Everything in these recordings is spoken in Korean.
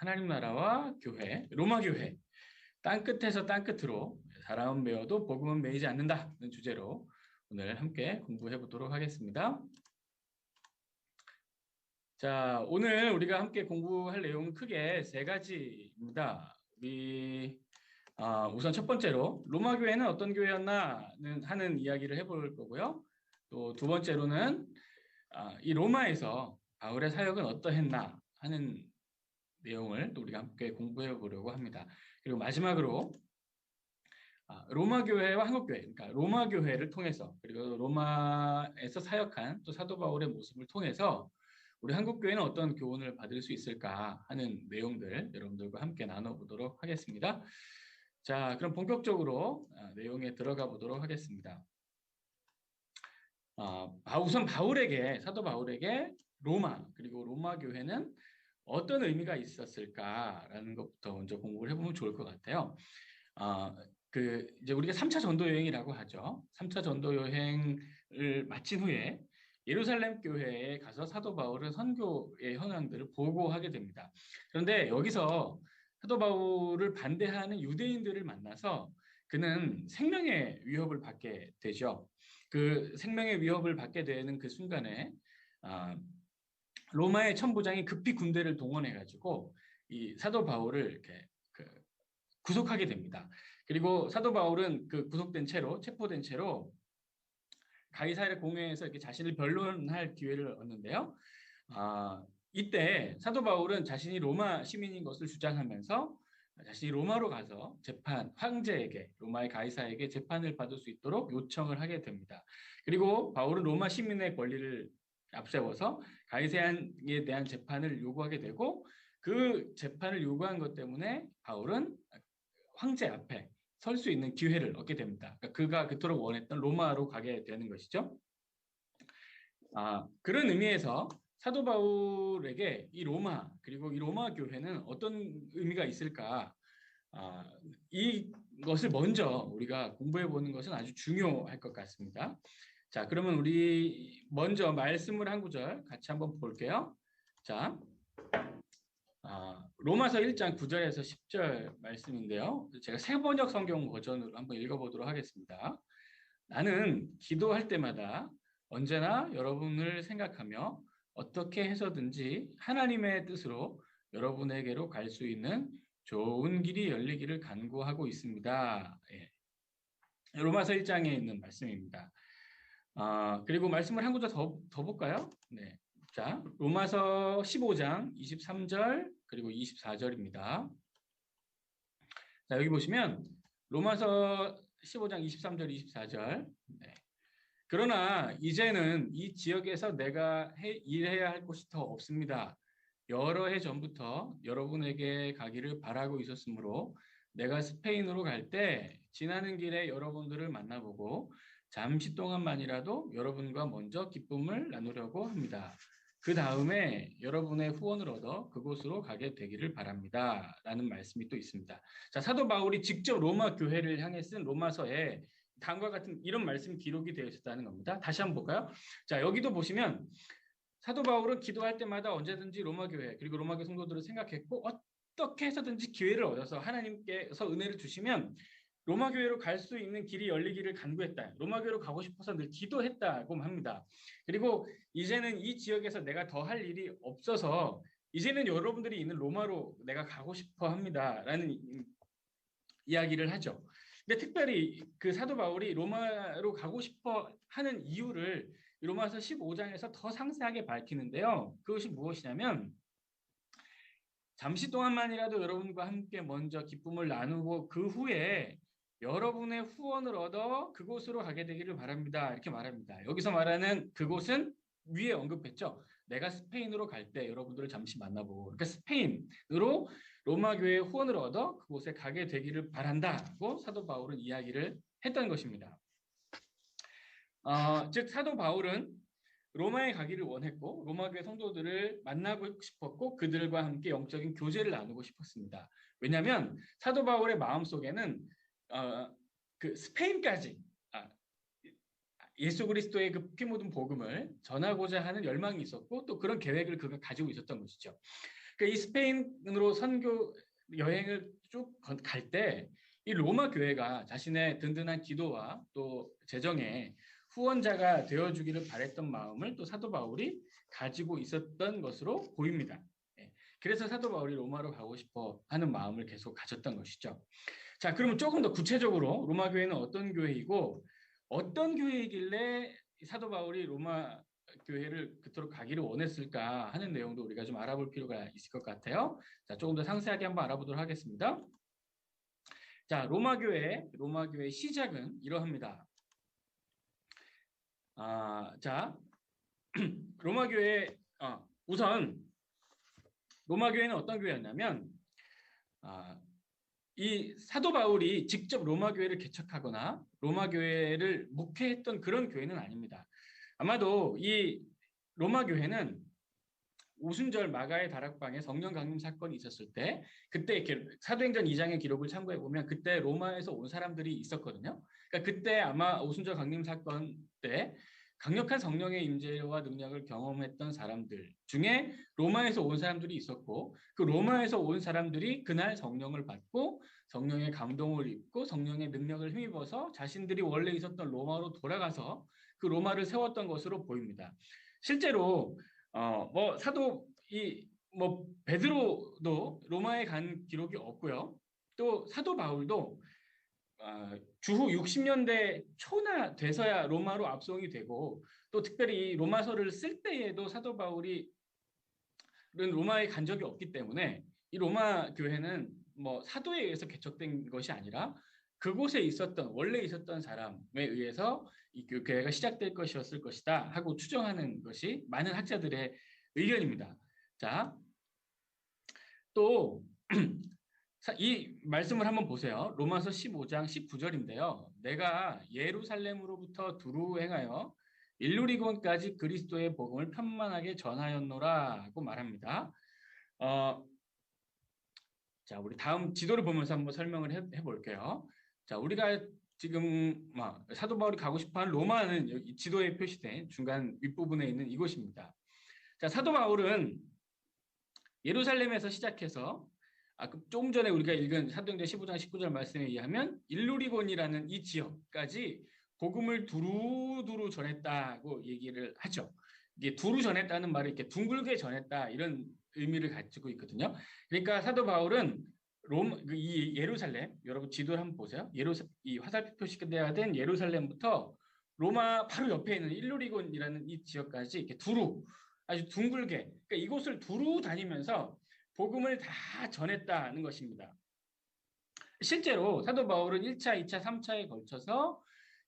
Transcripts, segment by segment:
하나님 나라와 교회, 로마 교회, 땅끝에서 땅끝으로 사람은 메어도 복음은 메이지 않는다는 주제로 오늘 함께 공부해 보도록 하겠습니다. 자, 오늘 우리가 함께 공부할 내용은 크게 세 가지입니다. 우선 첫 번째로 로마 교회는 어떤 교회였나 하는 이야기를 해볼 거고요. 또 두 번째로는 이 로마에서 바울의 사역은 어떠했나 하는 내용을 또 우리가 함께 공부해 보려고 합니다. 그리고 마지막으로 로마 교회와 한국 교회, 그러니까 로마 교회를 통해서 그리고 로마에서 사역한 또 사도 바울의 모습을 통해서 우리 한국 교회는 어떤 교훈을 받을 수 있을까 하는 내용들 여러분들과 함께 나눠보도록 하겠습니다. 자, 그럼 본격적으로 내용에 들어가 보도록 하겠습니다. 우선 사도 바울에게 로마, 그리고 로마 교회는 어떤 의미가 있었을까라는 것부터 먼저 공부를 해보면 좋을 것 같아요. 이제 우리가 3차 전도 여행이라고 하죠. 3차 전도 여행을 마친 후에 예루살렘 교회에 가서 사도 바울은 선교의 현황들을 보고하게 됩니다. 그런데 여기서 사도 바울을 반대하는 유대인들을 만나서 그는 생명의 위협을 받게 되죠. 그 생명의 위협을 받게 되는 그 순간에 로마의 천부장이 급히 군대를 동원해가지고 이 사도 바울을 이렇게 구속하게 됩니다. 그리고 사도 바울은 그 구속된 채로, 체포된 채로 가이사랴 공회에서 이렇게 자신을 변론할 기회를 얻는데요. 이때 사도 바울은 자신이 로마 시민인 것을 주장하면서 자신이 로마로 가서 황제에게, 로마의 가이사에게 재판을 받을 수 있도록 요청을 하게 됩니다. 그리고 바울은 로마 시민의 권리를 앞세워서 가이사에 대한 재판을 요구하게 되고 그 재판을 요구한 것 때문에 바울은 황제 앞에 설 수 있는 기회를 얻게 됩니다. 그러니까 그가 그토록 원했던 로마로 가게 되는 것이죠. 그런 의미에서 사도 바울에게 이 로마, 그리고 이 로마 교회는 어떤 의미가 있을까? 이것을 먼저 우리가 공부해 보는 것은 아주 중요할 것 같습니다. 자, 그러면 우리 먼저 말씀을 한 구절 같이 한번 볼게요. 자, 로마서 1장 9절에서 10절 말씀인데요. 제가 새번역 성경 버전으로 한번 읽어보도록 하겠습니다. 나는 기도할 때마다 언제나 여러분을 생각하며 어떻게 해서든지 하나님의 뜻으로 여러분에게로 갈 수 있는 좋은 길이 열리기를 간구하고 있습니다. 예. 로마서 1장에 있는 말씀입니다. 그리고 말씀을 한 구절 더 볼까요? 네. 자, 로마서 15장 23절 그리고 24절입니다. 자, 여기 보시면 로마서 15장 23절 24절. 네. 그러나 이제는 이 지역에서 내가 일해야 할 곳이 더 없습니다. 여러 해 전부터 여러분에게 가기를 바라고 있었으므로 내가 스페인으로 갈 때 지나는 길에 여러분들을 만나보고 잠시 동안만이라도 여러분과 먼저 기쁨을 나누려고 합니다. 그 다음에 여러분의 후원을 얻어 그곳으로 가게 되기를 바랍니다. 라는 말씀이 또 있습니다. 자, 사도 바울이 직접 로마 교회를 향해 쓴 로마서에 다음과 같은 이런 말씀이 기록이 되어 있었다는 겁니다. 다시 한번 볼까요? 자, 여기도 보시면 사도 바울은 기도할 때마다 언제든지 로마 교회 그리고 로마 교회 성도들을 생각했고 어떻게 해서든지 기회를 얻어서 하나님께서 은혜를 주시면 로마 교회로 갈 수 있는 길이 열리기를 간구했다. 로마 교회로 가고 싶어서 늘 기도했다고 합니다. 그리고 이제는 이 지역에서 내가 더 할 일이 없어서 이제는 여러분들이 있는 로마로 내가 가고 싶어 합니다라는 이야기를 하죠. 근데 특별히 그 사도 바울이 로마로 가고 싶어 하는 이유를 로마서 15장에서 더 상세하게 밝히는데요. 그것이 무엇이냐면 잠시 동안만이라도 여러분과 함께 먼저 기쁨을 나누고 그 후에 여러분의 후원을 얻어 그곳으로 가게 되기를 바랍니다. 이렇게 말합니다. 여기서 말하는 그곳은 위에 언급했죠. 내가 스페인으로 갈 때 여러분들을 잠시 만나보고 그러니까 스페인으로 로마 교회의 후원을 얻어 그곳에 가게 되기를 바란다고 사도 바울은 이야기를 했던 것입니다. 즉 사도 바울은 로마에 가기를 원했고 로마 교회 성도들을 만나고 싶었고 그들과 함께 영적인 교제를 나누고 싶었습니다. 왜냐하면 사도 바울의 마음속에는 그 스페인까지 예수 그리스도의 그 피 묻은 복음을 전하고자 하는 열망이 있었고 또 그런 계획을 그가 가지고 있었던 것이죠. 그러니까 이 스페인으로 선교 여행을 쭉 갈 때 이 로마 교회가 자신의 든든한 기도와 또 재정에 후원자가 되어주기를 바랬던 마음을 또 사도 바울이 가지고 있었던 것으로 보입니다. 예. 그래서 사도 바울이 로마로 가고 싶어 하는 마음을 계속 가졌던 것이죠. 자, 그러면 조금 더 구체적으로 로마 교회는 어떤 교회이고 어떤 교회이길래 사도 바울이 로마 교회를 그토록 가기를 원했을까 하는 내용도 우리가 좀 알아볼 필요가 있을 것 같아요. 자, 조금 더 상세하게 한번 알아보도록 하겠습니다. 자, 로마 교회 시작은 이러합니다. 자, 로마 교회 우선 로마 교회는 어떤 교회였냐면 이 사도 바울이 직접 로마 교회를 개척하거나 로마 교회를 목회했던 그런 교회는 아닙니다. 아마도 이 로마 교회는 오순절 마가의 다락방에 성령 강림 사건이 있었을 때 그때 이렇게 사도행전 2장의 기록을 참고해 보면 그때 로마에서 온 사람들이 있었거든요. 그러니까 그때 아마 오순절 강림 사건 때 강력한 성령의 임재와 능력을 경험했던 사람들 중에 로마에서 온 사람들이 있었고 그 로마에서 온 사람들이 그날 성령을 받고 성령의 감동을 입고 성령의 능력을 힘입어서 자신들이 원래 있었던 로마로 돌아가서 그 로마를 세웠던 것으로 보입니다. 실제로 뭐 사도 뭐 베드로도 로마에 간 기록이 없고요. 또 사도 바울도 주후 60년대 초나 돼서야 로마로 압송이 되고 또 특별히 로마서를 쓸 때에도 사도 바울이 로마에 간 적이 없기 때문에 이 로마 교회는 뭐 사도에 의해서 개척된 것이 아니라 그곳에 있었던 원래 있었던 사람에 의해서 이 교회가 시작될 것이었을 것이다 하고 추정하는 것이 많은 학자들의 의견입니다. 자, 또 이 말씀을 한번 보세요. 로마서 15장 19절인데요. 내가 예루살렘으로부터 두루 행하여 일루리곤까지 그리스도의 복음을 편만하게 전하였노라고 말합니다. 자, 우리 다음 지도를 보면서 한번 설명을 해볼게요. 자, 우리가 지금 사도 바울이 가고 싶어하는 로마는 여기 지도에 표시된 중간 윗부분에 있는 이곳입니다. 자, 사도 바울은 예루살렘에서 시작해서 조금 전에 우리가 읽은 사도행전 15장 19절 말씀에 의하면 일루리곤이라는 이 지역까지 복음을 두루두루 전했다고 얘기를 하죠. 이게 두루 전했다는 말이 이렇게 둥글게 전했다 이런 의미를 가지고 있거든요. 그러니까 사도 바울은 이 예루살렘, 여러분 지도를 한번 보세요. 이 화살표 표시가 된 예루살렘부터 로마 바로 옆에 있는 일루리곤이라는 이 지역까지 이렇게 두루 아주 둥글게 그러니까 이곳을 두루 다니면서 복음을 다 전했다는 것입니다. 실제로 사도 바울은 1차, 2차, 3차에 걸쳐서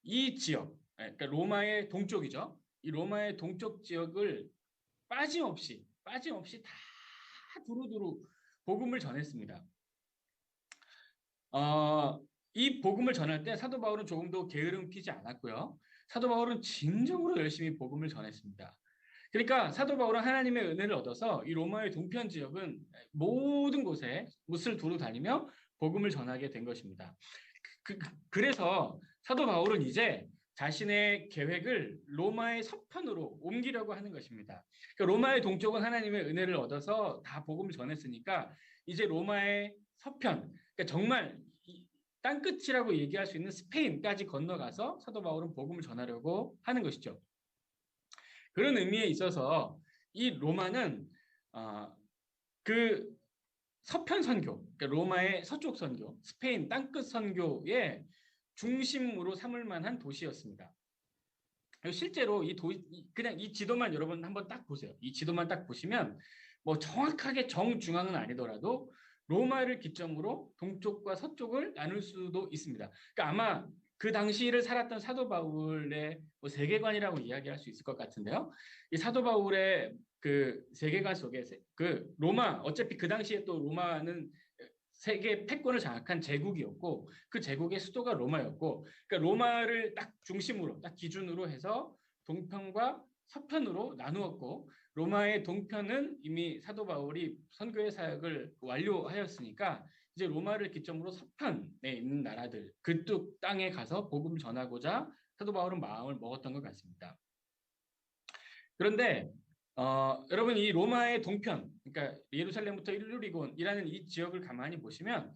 이 지역, 그러니까 로마의 동쪽이죠. 이 로마의 동쪽 지역을 빠짐없이 다 두루두루 복음을 전했습니다. 이 복음을 전할 때 사도 바울은 조금도 게으름 피지 않았고요. 사도 바울은 진정으로 열심히 복음을 전했습니다. 그러니까 사도 바울은 하나님의 은혜를 얻어서 이 로마의 동편 지역은 모든 곳에 못을 두루 다니며 복음을 전하게 된 것입니다. 그래서 사도 바울은 이제 자신의 계획을 로마의 서편으로 옮기려고 하는 것입니다. 그러니까 로마의 동쪽은 하나님의 은혜를 얻어서 다 복음을 전했으니까 이제 로마의 서편, 그러니까 정말 땅끝이라고 얘기할 수 있는 스페인까지 건너가서 사도 바울은 복음을 전하려고 하는 것이죠. 그런 의미에 있어서 이 로마는 그 서편 선교, 그러니까 로마의 서쪽 선교, 스페인 땅끝 선교의 중심으로 삼을 만한 도시였습니다. 실제로 그냥 이 지도만 여러분 한번 딱 보세요. 이 지도만 딱 보시면 뭐 정확하게 정중앙은 아니더라도 로마를 기점으로 동쪽과 서쪽을 나눌 수도 있습니다. 그러니까 아마 그 당시를 살았던 사도 바울의 뭐 세계관이라고 이야기할 수 있을 것 같은데요. 이 사도 바울의 그 세계관 속에 그 로마 어차피 그 당시에 또 로마는 세계 패권을 장악한 제국이었고 그 제국의 수도가 로마였고 그러니까 로마를 딱 중심으로 딱 기준으로 해서 동편과 서편으로 나누었고 로마의 동편은 이미 사도 바울이 선교의 사역을 완료하였으니까 이제 로마를 기점으로 서편에 있는 나라들 그쪽 땅에 가서 복음을 전하고자 사도 바울은 마음을 먹었던 것 같습니다. 그런데 여러분 이 로마의 동편, 그러니까 예루살렘부터 일루리곤이라는 이 지역을 가만히 보시면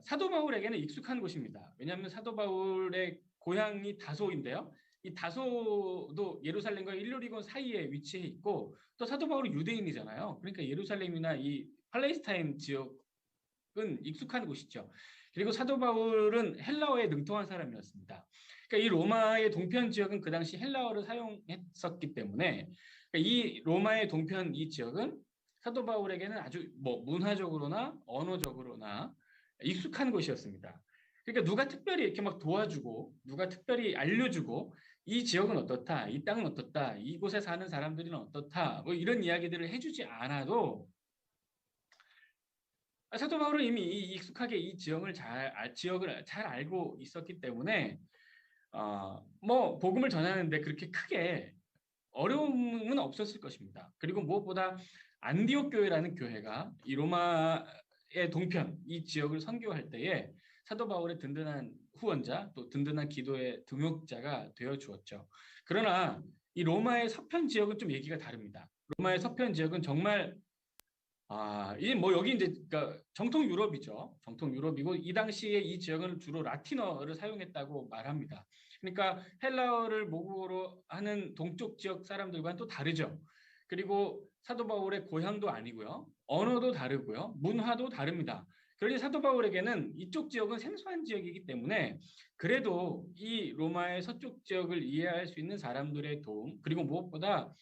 사도 바울에게는 익숙한 곳입니다. 왜냐하면 사도 바울의 고향이 다소인데요. 이 다소도 예루살렘과 일루리곤 사이에 위치해 있고 또 사도 바울은 유대인이잖아요. 그러니까 예루살렘이나 이 팔레스타인 지역은 익숙한 곳이죠. 그리고 사도 바울은 헬라어에 능통한 사람이었습니다. 그러니까 이 로마의 동편 지역은 그 당시 헬라어를 사용했었기 때문에 그러니까 이 로마의 동편 이 지역은 사도 바울에게는 아주 뭐 문화적으로나 언어적으로나 익숙한 곳이었습니다. 그러니까 누가 특별히 이렇게 막 도와주고 누가 특별히 알려주고 이 지역은 어떻다, 이 땅은 어떻다, 이곳에 사는 사람들은 어떻다, 뭐 이런 이야기들을 해주지 않아도 사도 바울은 이미 익숙하게 이 지역을 잘 알고 있었기 때문에 뭐 복음을 전하는데 그렇게 크게 어려움은 없었을 것입니다. 그리고 무엇보다 안디옥 교회라는 교회가 이 로마의 동편 이 지역을 선교할 때에 사도 바울의 든든한 후원자 또 든든한 기도의 등용자가 되어 주었죠. 그러나 이 로마의 서편 지역은 좀 얘기가 다릅니다. 로마의 서편 지역은 정말 이 뭐 여기 이제 그러니까 정통 유럽이죠. 정통 유럽이고 이 당시에 이 지역은 주로 라틴어를 사용했다고 말합니다. 그러니까 헬라어를 모국어로 하는 동쪽 지역 사람들과는 또 다르죠. 그리고 사도 바울의 고향도 아니고요. 언어도 다르고요. 문화도 다릅니다. 그러니 사도 바울에게는 이쪽 지역은 생소한 지역이기 때문에 그래도 이 로마의 서쪽 지역을 이해할 수 있는 사람들의 도움 그리고 무엇보다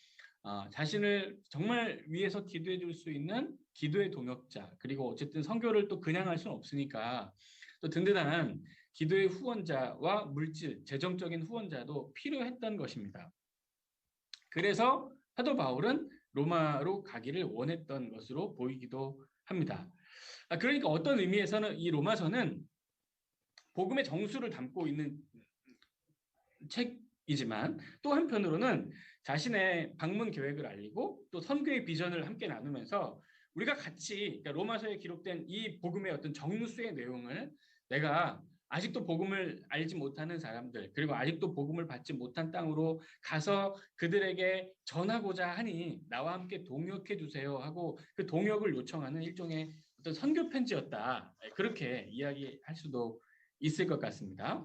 자신을 정말 위해서 기도해 줄 수 있는 기도의 동역자 그리고 어쨌든 선교를 또 그냥 할 수는 없으니까 또 든든한 기도의 후원자와 물질, 재정적인 후원자도 필요했던 것입니다. 그래서 사도 바울은 로마로 가기를 원했던 것으로 보이기도 합니다. 그러니까 어떤 의미에서는 이 로마서는 복음의 정수를 담고 있는 책이지만 또 한편으로는 자신의 방문 계획을 알리고 또 선교의 비전을 함께 나누면서 우리가 같이 그러니까 로마서에 기록된 이 복음의 어떤 정수의 내용을 내가 아직도 복음을 알지 못하는 사람들 그리고 아직도 복음을 받지 못한 땅으로 가서 그들에게 전하고자 하니 나와 함께 동역해 주세요 하고 그 동역을 요청하는 일종의 어떤 선교 편지였다. 그렇게 이야기할 수도 있을 것 같습니다.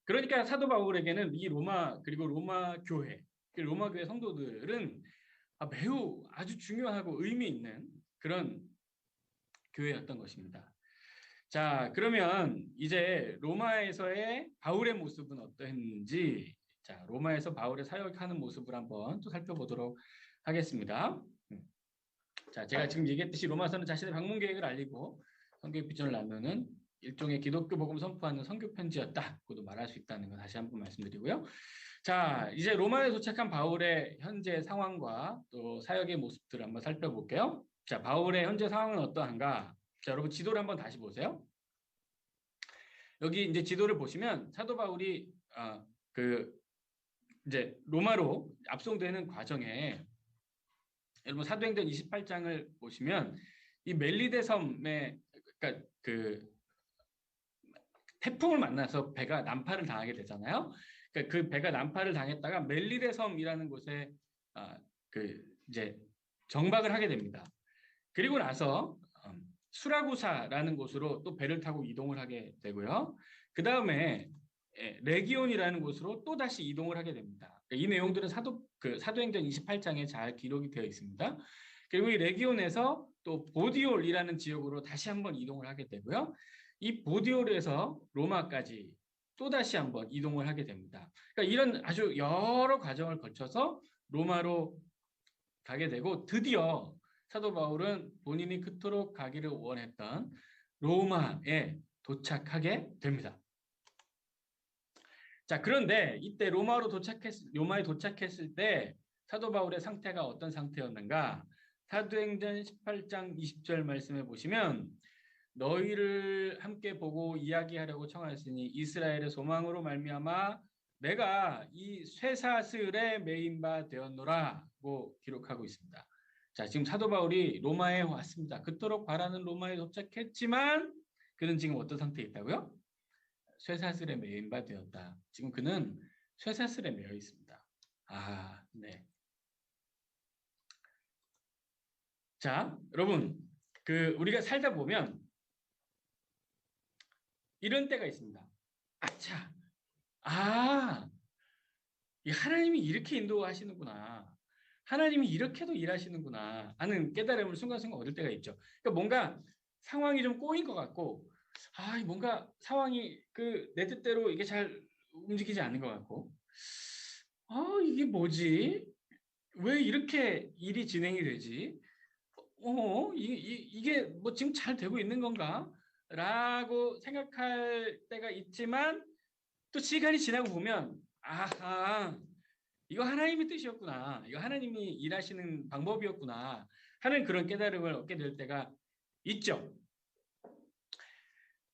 그러니까 사도 바울에게는 이 로마 그리고 로마 교회, 로마 교회 성도들은 매우 아주 중요하고 의미 있는 그런 교회였던 것입니다. 자, 그러면 이제 로마에서의 바울의 모습은 어떠했는지, 자, 로마에서 바울의 사역하는 모습을 한번 또 살펴보도록 하겠습니다. 자, 제가 지금 얘기했듯이 로마서는 자신의 방문 계획을 알리고 선교의 비전을 나누는 일종의 기독교 복음 선포하는 선교 편지였다고도 말할 수 있다는 거 다시 한번 말씀드리고요. 자, 이제 로마에 도착한 바울의 현재 상황과 또 사역의 모습들을 한번 살펴볼게요. 자, 바울의 현재 상황은 어떠한가? 자, 여러분 지도를 한번 다시 보세요. 여기 이제 지도를 보시면 사도 바울이 그 이제 로마로 압송되는 과정에 여러분 사도행전 28장을 보시면 이 멜리데 섬에 그러니까 그 태풍을 만나서 배가 난파를 당하게 되잖아요. 그러니까 그 배가 난파를 당했다가 멜리데 섬이라는 곳에 그 이제 정박을 하게 됩니다. 그리고 나서 수라구사라는 곳으로 또 배를 타고 이동을 하게 되고요. 그 다음에 레기온이라는 곳으로 또 다시 이동을 하게 됩니다. 이 내용들은 사도행전 28장에 잘 기록이 되어 있습니다. 그리고 이 레기온에서 또 보디올이라는 지역으로 다시 한번 이동을 하게 되고요. 이 보디올에서 로마까지 또 다시 한번 이동을 하게 됩니다. 그러니까 이런 아주 여러 과정을 거쳐서 로마로 가게 되고 드디어 사도 바울은 본인이 그토록 가기를 원했던 로마에 도착하게 됩니다. 자, 그런데 이때 로마에 도착했을 때 사도 바울의 상태가 어떤 상태였는가? 사도행전 18장 20절 말씀해 보시면 너희를 함께 보고 이야기하려고 청하였으니 이스라엘의 소망으로 말미암아 내가 이 쇠사슬에 매인 바 되었노라고 기록하고 있습니다. 자, 지금 사도 바울이 로마에 왔습니다. 그토록 바라는 로마에 도착했지만 그는 지금 어떤 상태에 있다고요? 쇠사슬에 매인 바 되었다. 지금 그는 쇠사슬에 매여 있습니다. 네. 자, 여러분, 우리가 살다 보면 이런 때가 있습니다. 아차, 아, 이 하나님이 이렇게 인도하시는구나. 하나님이 이렇게도 일하시는구나 하는 깨달음을 순간순간 얻을 때가 있죠. 그러니까 뭔가 상황이 좀 꼬인 것 같고, 뭔가 상황이 내 뜻대로 이게 잘 움직이지 않는 것 같고, 이게 뭐지? 왜 이렇게 일이 진행이 되지? 이게 뭐 지금 잘 되고 있는 건가? 라고 생각할 때가 있지만 또 시간이 지나고 보면 아하 이거 하나님의 뜻이었구나. 이거 하나님이 일하시는 방법이었구나 하는 그런 깨달음을 얻게 될 때가 있죠.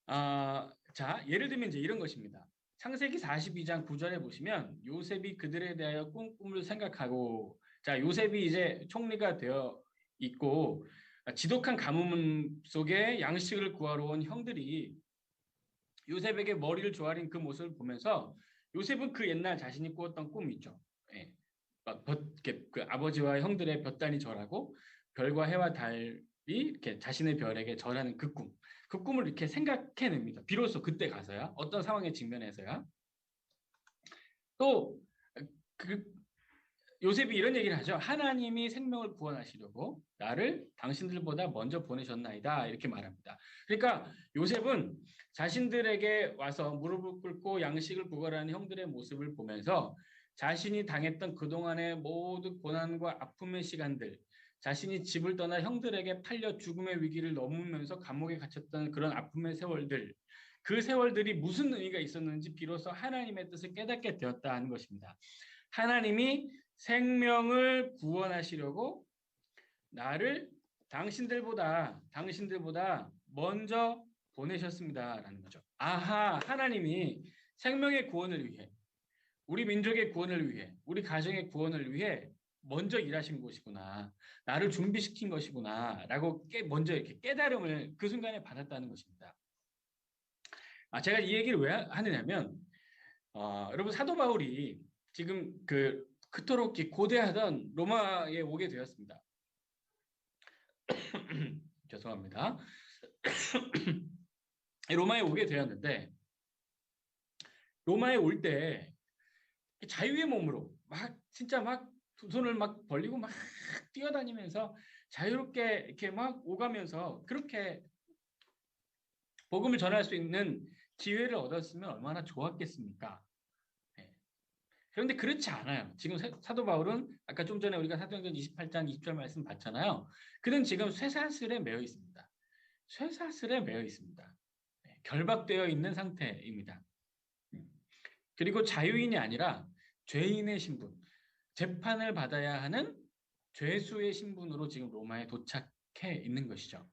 자, 예를 들면 이제 이런 것입니다. 창세기 42장 9절에 보시면 요셉이 그들에 대하여 꿈을 생각하고 자, 요셉이 이제 총리가 되어 있고 지독한 가뭄 속에 양식을 구하러 온 형들이 요셉에게 머리를 조아린 그 모습을 보면서 요셉은 그 옛날 자신이 꾸었던 꿈이 있죠. 예. 이렇게 그 아버지와 형들의 볕단이 절하고 별과 해와 달이 이렇게 자신의 별에게 절하는 그 꿈. 그 꿈을 이렇게 생각해냅니다. 비로소 그때 가서야 어떤 상황에 직면해서야 또 그 요셉이 이런 얘기를 하죠. 하나님이 생명을 구원하시려고 나를 당신들보다 먼저 보내셨나이다. 이렇게 말합니다. 그러니까 요셉은 자신들에게 와서 무릎을 꿇고 양식을 구걸하는 형들의 모습을 보면서 자신이 당했던 그동안의 모든 고난과 아픔의 시간들, 자신이 집을 떠나 형들에게 팔려 죽음의 위기를 넘으면서 감옥에 갇혔던 그런 아픔의 세월들, 그 세월들이 무슨 의미가 있었는지 비로소 하나님의 뜻을 깨닫게 되었다 하는 것입니다. 하나님이 생명을 구원하시려고 나를 당신들보다 먼저 보내셨습니다라는 거죠. 아하, 하나님이 생명의 구원을 위해, 우리 민족의 구원을 위해, 우리 가정의 구원을 위해 먼저 일하신 것이구나. 나를 준비시킨 것이구나라고 먼저 이렇게 깨달음을 그 순간에 받았다는 것입니다. 제가 이 얘기를 왜 하느냐면 여러분 사도 바울이 지금 그토록 고대하던 로마에 오게 되었습니다. 죄송합니다. 로마에 오게 되었는데 로마에 올 때 자유의 몸으로 진짜 두 손을 벌리고 뛰어다니면서 자유롭게 이렇게 오가면서 그렇게 복음을 전할 수 있는 기회를 얻었으면 얼마나 좋았겠습니까? 그런데 그렇지 않아요. 지금 사도 바울은 아까 좀 전에 우리가 사도행전 28장 20절 말씀 봤잖아요. 그는 지금 쇠사슬에 매여 있습니다. 쇠사슬에 매여 있습니다. 결박되어 있는 상태입니다. 그리고 자유인이 아니라 죄인의 신분, 재판을 받아야 하는 죄수의 신분으로 지금 로마에 도착해 있는 것이죠.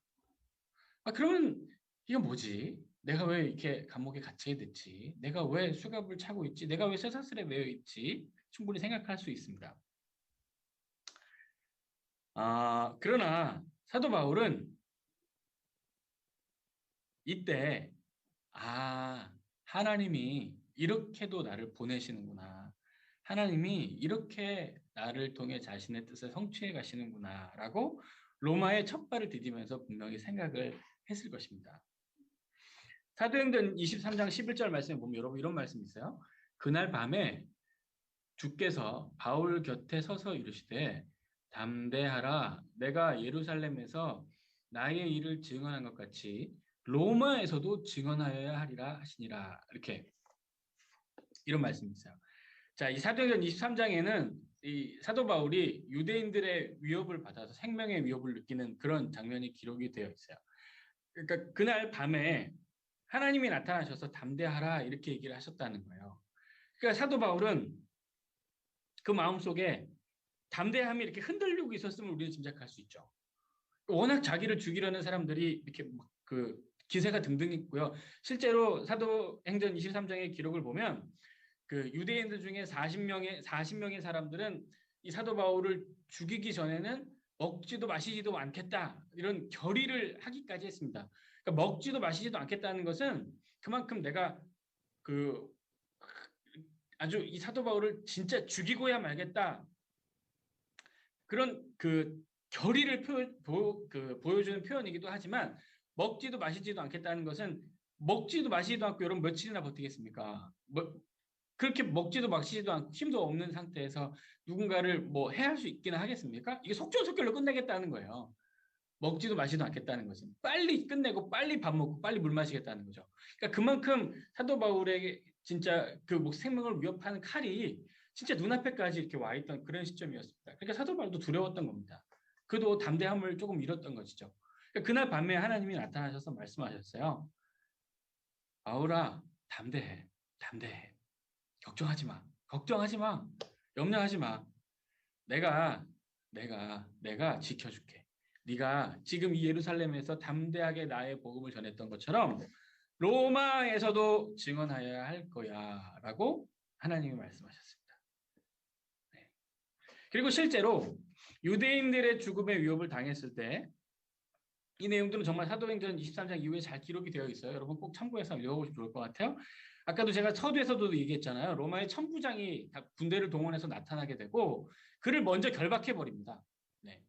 그러면 이거 뭐지? 내가 왜 이렇게 감옥에 갇히게 됐지? 내가 왜 수갑을 차고 있지? 내가 왜 쇠사슬에 매여 있지? 충분히 생각할 수 있습니다. 그러나 사도 바울은 이때 하나님이 이렇게도 나를 보내시는구나. 하나님이 이렇게 나를 통해 자신의 뜻을 성취해 가시는구나 라고 로마의 첫 발을 디디면서 분명히 생각을 했을 것입니다. 사도행전 23장 11절 말씀에 보면 여러분 이런 말씀이 있어요. 그날 밤에 주께서 바울 곁에 서서 이르시되 담대하라 내가 예루살렘에서 나의 일을 증언한 것 같이 로마에서도 증언하여야 하리라 하시니라. 이렇게 이런 말씀이 있어요. 자, 이 사도행전 23장에는 이 사도 바울이 유대인들의 위협을 받아서 생명의 위협을 느끼는 그런 장면이 기록이 되어 있어요. 그러니까 그날 밤에 하나님이 나타나셔서 담대하라 이렇게 얘기를 하셨다는 거예요. 그러니까 사도 바울은 그 마음속에 담대함이 이렇게 흔들리고 있었음을 우리는 짐작할 수 있죠. 워낙 자기를 죽이려는 사람들이 이렇게 기세가 등등 있고요. 실제로 사도행전 23장의 기록을 보면 그 유대인들 중에 40명의 사람들은 이 사도 바울을 죽이기 전에는 먹지도 마시지도 않겠다 이런 결의를 하기까지 했습니다. 그러니까 먹지도 마시지도 않겠다는 것은 그만큼 내가 아주 이 사도 바울을 진짜 죽이고야 말겠다 그런 결의를 보여주는 표현이기도 하지만 먹지도 마시지도 않겠다는 것은 먹지도 마시지도 않고 여러분 며칠이나 버티겠습니까? 그렇게 먹지도 마시지도 않고 힘도 없는 상태에서 누군가를 뭐 해할 수 있기는 하겠습니까? 이게 속전속결로 끝내겠다는 거예요. 먹지도 마시지도 않겠다는 것은 빨리 끝내고 빨리 밥 먹고 빨리 물 마시겠다는 거죠. 그러니까 그만큼 사도 바울에게 진짜 그 생명을 위협하는 칼이 진짜 눈앞에까지 이렇게 와 있던 그런 시점이었습니다. 그러니까 사도 바울도 두려웠던 겁니다. 그도 담대함을 조금 잃었던 것이죠. 그러니까 그날 밤에 하나님이 나타나셔서 말씀하셨어요. 바울아, 담대해, 담대해. 걱정하지 마, 걱정하지 마, 염려하지 마. 내가 내가 지켜줄게. 네가 지금 이 예루살렘에서 담대하게 나의 복음을 전했던 것처럼 로마에서도 증언하여야 할 거야라고 하나님이 말씀하셨습니다. 네. 그리고 실제로 유대인들의 죽음의 위협을 당했을 때 이 내용들은 정말 사도행전 23장 이후에 잘 기록이 되어 있어요. 여러분 꼭 참고해서 읽어보시면 좋을 것 같아요. 아까도 제가 서두에서도 얘기했잖아요. 로마의 천부장이 군대를 동원해서 나타나게 되고 그를 먼저 결박해 버립니다. 네.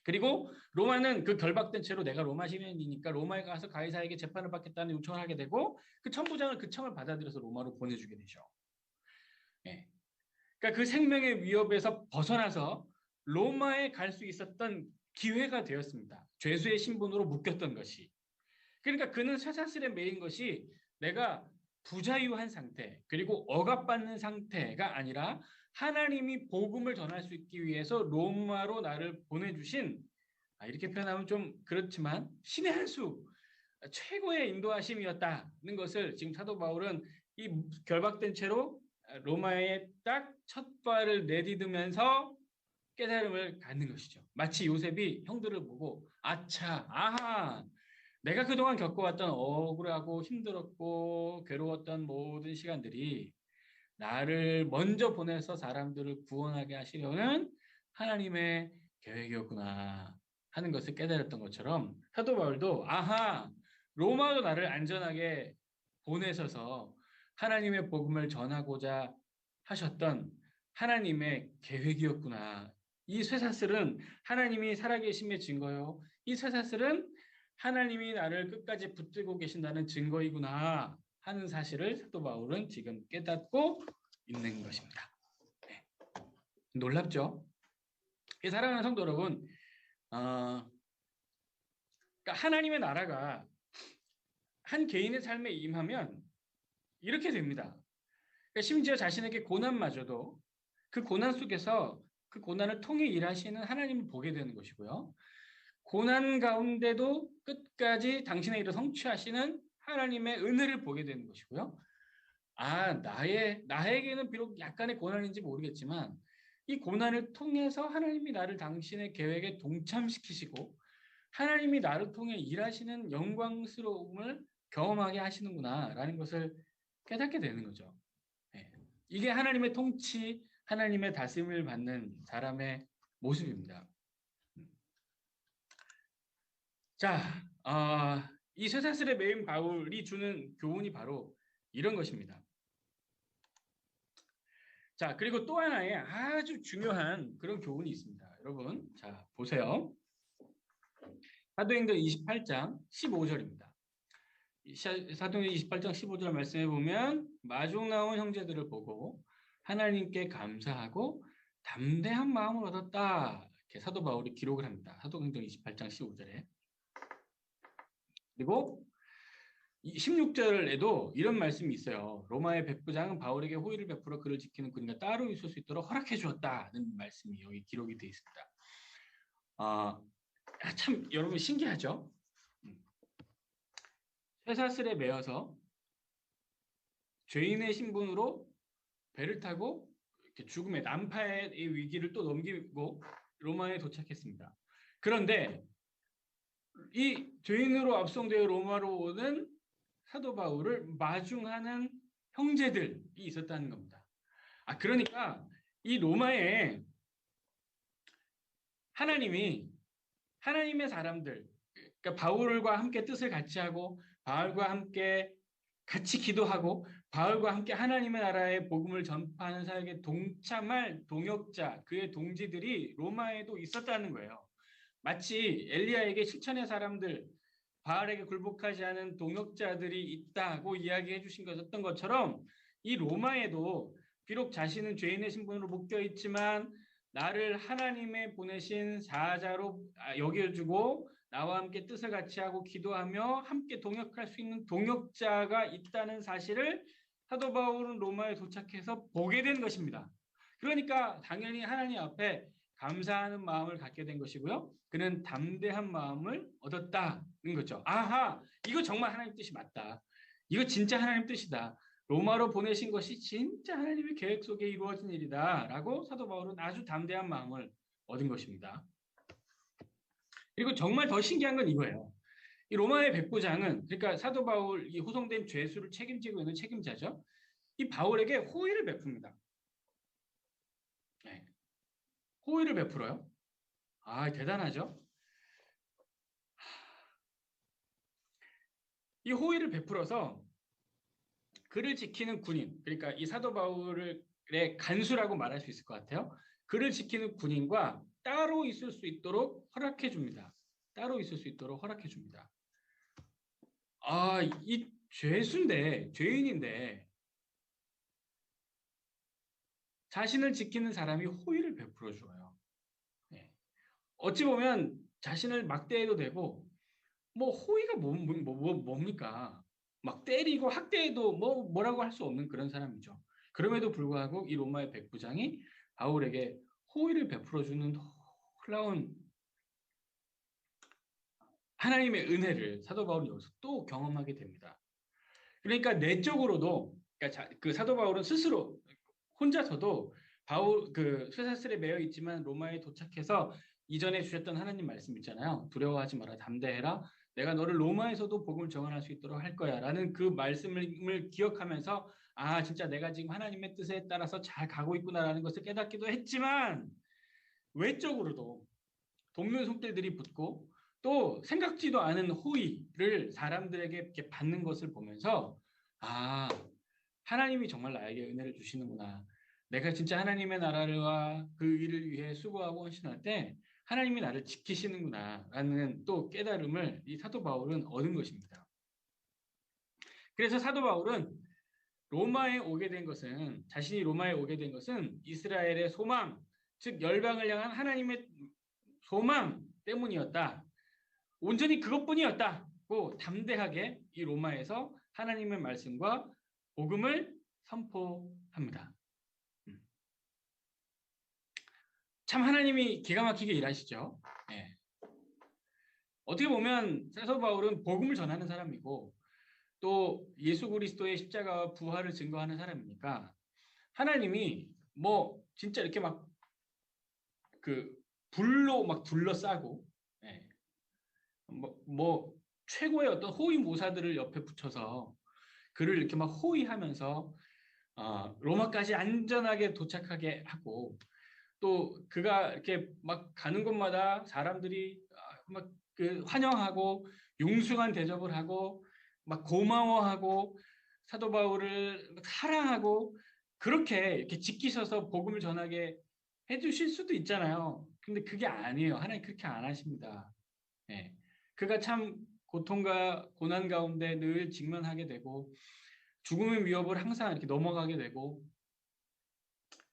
그리고 로마는 그 결박된 채로 내가 로마 시민이니까 로마에 가서 가이사에게 재판을 받겠다는 요청을 하게 되고 그 천부장을 그 청을 받아들여서 로마로 보내주게 되죠. 네. 그러니까 그 생명의 위협에서 벗어나서 로마에 갈 수 있었던 기회가 되었습니다. 죄수의 신분으로 묶였던 것이. 그러니까 그는 쇠사슬에 매인 것이 내가 부자유한 상태 그리고 억압받는 상태가 아니라 하나님이 복음을 전할 수 있기 위해서 로마로 나를 보내주신 이렇게 표현하면 좀 그렇지만 신의 한 수 최고의 인도하심이었다는 것을 지금 사도 바울은 이 결박된 채로 로마에 딱 첫 발을 내디디면서 깨달음을 갖는 것이죠. 마치 요셉이 형들을 보고 아차, 아하, 내가 그동안 겪어왔던 억울하고 힘들었고 괴로웠던 모든 시간들이 나를 먼저 보내서 사람들을 구원하게 하시려는 하나님의 계획이었구나 하는 것을 깨달았던 것처럼 사도 바울도 아하, 로마도 나를 안전하게 보내셔서 하나님의 복음을 전하고자 하셨던 하나님의 계획이었구나. 이 쇠사슬은 하나님이 살아계심의 증거요. 이 쇠사슬은 하나님이 나를 끝까지 붙들고 계신다는 증거이구나 하는 사실을 사도 바울은 지금 깨닫고 있는 것입니다. 네. 놀랍죠? 사랑하는 성도 여러분, 그러니까 하나님의 나라가 한 개인의 삶에 임하면 이렇게 됩니다. 그러니까 심지어 자신에게 고난마저도 그 고난 속에서 그 고난을 통해 일하시는 하나님을 보게 되는 것이고요. 고난 가운데도 끝까지 당신의 일을 성취하시는 하나님의 은혜를 보게 되는 것이고요. 나에게는 비록 약간의 고난인지 모르겠지만 이 고난을 통해서 하나님이 나를 당신의 계획에 동참시키시고 하나님이 나를 통해 일하시는 영광스러움을 경험하게 하시는구나라는 것을 깨닫게 되는 거죠. 네. 이게 하나님의 통치, 하나님의 다스림을 받는 사람의 모습입니다. 자, 이 쇠사슬에 매인 바울이 주는 교훈이 바로 이런 것입니다. 자, 그리고 또 하나의 아주 중요한 그런 교훈이 있습니다. 여러분, 자, 보세요. 사도행전 28장 15절입니다. 사도행전 28장 15절 말씀해 보면 마중 나온 형제들을 보고 하나님께 감사하고 담대한 마음을 얻었다. 이렇게 사도 바울이 기록을 합니다. 사도행전 28장 15절에. 그리고 16절에도 이런 말씀이 있어요. 로마의 백부장은 바울에게 호의를 베풀어 그를 지키는 군인가 따로 있을 수 있도록 허락해 주었다는 말씀이 여기 기록이 되어 있습니다. 참 여러분 신기하죠? 쇠사슬에 매어서 죄인의 신분으로 배를 타고 이렇게 죽음의 난파의 위기를 또 넘기고 로마에 도착했습니다. 그런데 이 죄인으로 압송되어 로마로 오는 사도 바울을 마중하는 형제들이 있었다는 겁니다. 그러니까 이 로마에 하나님의 사람들, 그러니까 바울과 함께 뜻을 같이 하고 바울과 함께 같이 기도하고 바울과 함께 하나님의 나라의 복음을 전파하는 사역에 동참할 동역자, 그의 동지들이 로마에도 있었다는 거예요. 마치 엘리야에게 실천의 사람들, 바알에게 굴복하지 않은 동역자들이 있다고 이야기해 주신 것었던 것처럼 이 로마에도 비록 자신은 죄인의 신분으로 묶여 있지만 나를 하나님의 보내신 사자로 여겨주고 나와 함께 뜻을 같이 하고 기도하며 함께 동역할 수 있는 동역자가 있다는 사실을 사도 바울은 로마에 도착해서 보게 된 것입니다. 그러니까 당연히 하나님 앞에 감사하는 마음을 갖게 된 것이고요. 그는 담대한 마음을 얻었다는 거죠. 아하, 이거 정말 하나님 뜻이 맞다. 이거 진짜 하나님 뜻이다. 로마로 보내신 것이 진짜 하나님의 계획 속에 이루어진 일이다. 라고 사도 바울은 아주 담대한 마음을 얻은 것입니다. 그리고 정말 더 신기한 건 이거예요. 이 로마의 백부장은, 그러니까 사도 바울 이 후송된 죄수를 책임지고 있는 책임자죠. 이 바울에게 호의를 베풉니다. 네. 호의를 베풀어요. 아, 대단하죠? 이 호의를 베풀어서 그를 지키는 군인, 그러니까 이 사도 바울의 간수라고 말할 수 있을 것 같아요. 그를 지키는 군인과 따로 있을 수 있도록 허락해 줍니다. 따로 있을 수 있도록 허락해 줍니다. 아, 이 죄수인데, 죄인인데 자신을 지키는 사람이 호의를 베풀어 줘요. 네. 어찌 보면 자신을 막대해도 되고, 뭐 호의가 뭡니까? 막 때리고 학대해도 뭐라고 할 수 없는 그런 사람이죠. 그럼에도 불구하고 이 로마의 백부장이 바울에게 호의를 베풀어주는 놀라운 하나님의 은혜를 사도 바울이 여기서 또 경험하게 됩니다. 그러니까 내적으로도, 그러니까 그 사도 바울은 스스로 혼자서도 바울 그 쇠사슬에 매여 있지만 로마에 도착해서 이전에 주셨던 하나님 말씀 있잖아요. 두려워하지 마라, 담대해라. 내가 너를 로마에서도 복음을 전할 수 있도록 할 거야라는 그 말씀을 기억하면서 아, 진짜 내가 지금 하나님의 뜻에 따라서 잘 가고 있구나라는 것을 깨닫기도 했지만 외적으로도 돕는 손길들이 붙고 또 생각지도 않은 호의를 사람들에게 이렇게 받는 것을 보면서 아, 하나님이 정말 나에게 은혜를 주시는구나. 내가 진짜 하나님의 나라와 그 일을 위해 수고하고 헌신할 때 하나님이 나를 지키시는구나라는 또 깨달음을 이 사도 바울은 얻은 것입니다. 그래서 사도 바울은 로마에 오게 된 것은 자신이 로마에 오게 된 것은 이스라엘의 소망, 즉 열방을 향한 하나님의 소망 때문이었다. 온전히 그것뿐이었다고 담대하게 이 로마에서 하나님의 말씀과 복음을 선포합니다. 참 하나님이 기가 막히게 일하시죠. 네. 어떻게 보면 사도 바울은 복음을 전하는 사람이고 또 예수 그리스도의 십자가와 부활을 증거하는 사람이니까 하나님이 뭐 진짜 이렇게 막 그 불로 막 둘러싸고 네. 뭐 최고의 어떤 호위 모사들을 옆에 붙여서 그를 이렇게 막 호위하면서 로마까지 안전하게 도착하게 하고 또 그가 이렇게 막 가는 곳마다 사람들이 막 그 환영하고 융숭한 대접을 하고 막 고마워하고 사도 바울을 사랑하고 그렇게 이렇게 지키셔서 복음을 전하게 해주실 수도 있잖아요. 근데 그게 아니에요. 하나님 그렇게 안 하십니다. 예. 그가 참 고통과 고난 가운데 늘 직면하게 되고 죽음의 위협을 항상 이렇게 넘어가게 되고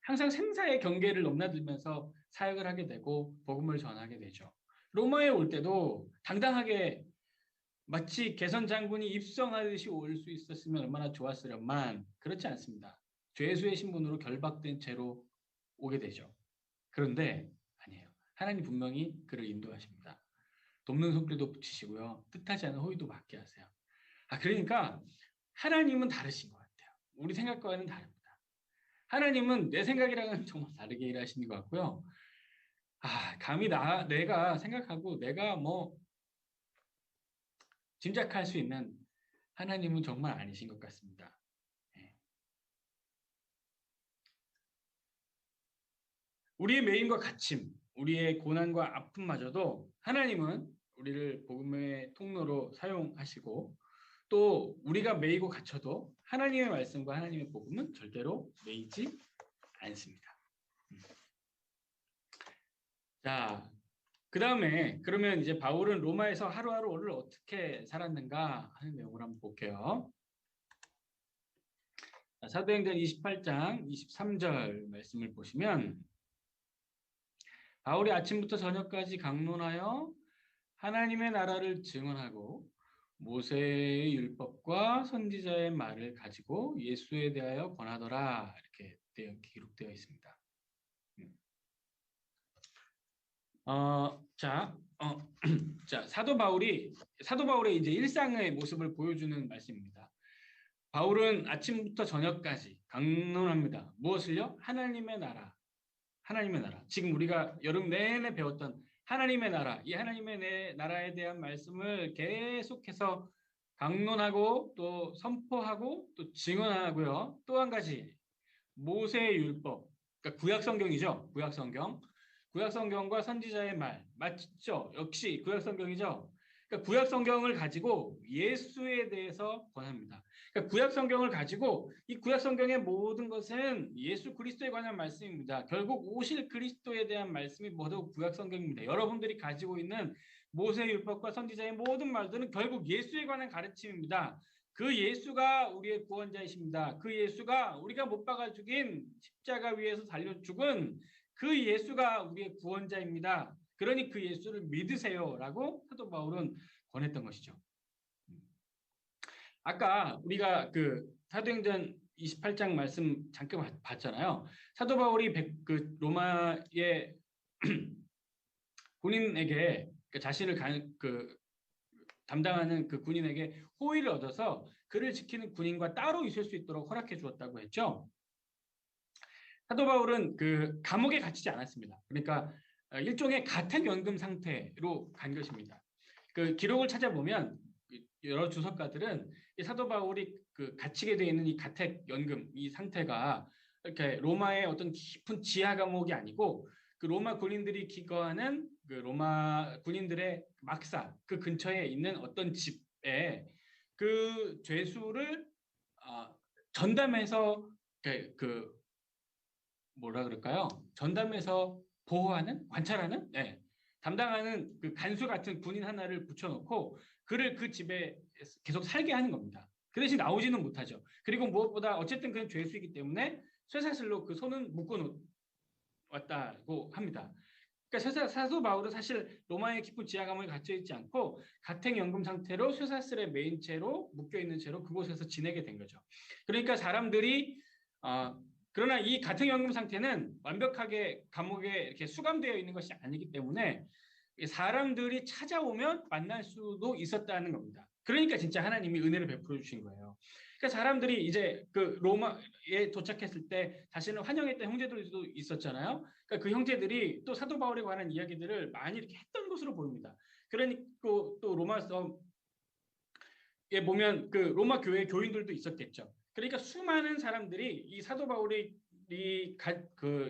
항상 생사의 경계를 넘나들면서 사역을 하게 되고 복음을 전하게 되죠. 로마에 올 때도 당당하게 마치 개선 장군이 입성하듯이 올 수 있었으면 얼마나 좋았으련만 그렇지 않습니다. 죄수의 신분으로 결박된 채로 오게 되죠. 그런데 아니에요. 하나님 분명히 그를 인도하십니다. 돕는 손길도 붙이시고요. 뜻하지 않은 호의도 받게 하세요. 그러니까 하나님은 다르신 것 같아요. 우리 생각과는 다릅니다. 하나님은 내 생각이랑은 정말 다르게 일하시는 것 같고요. 감히 내가 생각하고 내가 뭐 짐작할 수 있는 하나님은 정말 아니신 것 같습니다. 네. 우리의 매임과 갇힘, 우리의 고난과 아픔마저도 하나님은 우리를 복음의 통로로 사용하시고 또 우리가 매이고 갇혀도 하나님의 말씀과 하나님의 복음은 절대로 매이지 않습니다. 자, 그 다음에 그러면 이제 바울은 로마에서 하루하루를 어떻게 살았는가 하는 내용을 한번 볼게요. 자, 사도행전 28장 23절 말씀을 보시면 바울이 아침부터 저녁까지 강론하여 하나님의 나라를 증언하고 모세의 율법과 선지자의 말을 가지고 예수에 대하여 권하더라 이렇게 기록되어 있습니다. 자, 사도 바울의 이제 일상의 모습을 보여주는 말씀입니다. 바울은 아침부터 저녁까지 강론합니다. 무엇을요? 하나님의 나라. 지금 우리가 여름 내내 배웠던 하나님의 나라, 이 하나님의 나라에 대한 말씀을 계속해서 강론하고 또 선포하고 또 증언하고요. 또 한 가지 모세의 율법, 그러니까 구약성경이죠. 구약성경과 선지자의 말 맞죠? 역시 구약성경이죠. 그러니까 구약성경을 가지고 예수에 대해서 권합니다. 그러니까 구약성경을 가지고 이 구약성경의 모든 것은 예수 그리스도에 관한 말씀입니다. 결국 오실 그리스도에 대한 말씀이 모두 구약성경입니다. 여러분들이 가지고 있는 모세율법과 선지자의 모든 말들은 결국 예수에 관한 가르침입니다. 그 예수가 우리의 구원자이십니다. 그 예수가 우리가 못 박아 죽인 십자가 위에서 달려 죽은 그 예수가 우리의 구원자입니다. 그러니 그 예수를 믿으세요라고 사도 바울은 권했던 것이죠. 아까 우리가 그 사도행전 28장 말씀 잠깐 봤잖아요. 사도 바울이 로마의 군인에게 자신을 담당하는 그 군인에게 호의를 얻어서 그를 지키는 군인과 따로 있을 수 있도록 허락해 주었다고 했죠. 사도 바울은 그 감옥에 갇히지 않았습니다. 그러니까 일종의 가택연금 상태로 간 것입니다. 그 기록을 찾아보면 여러 주석가들은 이 사도 바울이 그 갇히게 되어 있는 이 가택연금 이 상태가 이렇게 로마의 어떤 깊은 지하 감옥이 아니고 그 로마 군인들이 기거하는 그 로마 군인들의 막사 그 근처에 있는 어떤 집에 그 죄수를 전담해서 뭐라 그럴까요? 전담해서 보호하는, 관찰하는, 담당하는 그 간수 같은 군인 하나를 붙여놓고 그를 그 집에 계속 살게 하는 겁니다. 그 대신 나오지는 못하죠. 그리고 무엇보다 어쨌든 그는 죄수이기 때문에 쇠사슬로 그 손은 묶어 왔다고 합니다. 그러니까 사도 바울은 사실 로마의 깊은 지하 감옥에 갇혀 있지 않고 가택연금 상태로 쇠사슬에 매인 채로 묶여 있는 채로 그곳에서 지내게 된 거죠. 그러니까 사람들이 그러나 이 가택연금 상태는 완벽하게 감옥에 이렇게 수감되어 있는 것이 아니기 때문에 사람들이 찾아오면 만날 수도 있었다는 겁니다. 그러니까 진짜 하나님이 은혜를 베풀어 주신 거예요. 그러니까 사람들이 이제 그 로마에 도착했을 때 자신을 환영했던 형제들도 있었잖아요. 그러니까 그 형제들이 또 사도 바울에 관한 이야기들을 많이 이렇게 했던 것으로 보입니다. 그러니까 또 로마서에 보면 그 로마 교회 교인들도 있었겠죠. 그러니까 수많은 사람들이 이 사도 바울이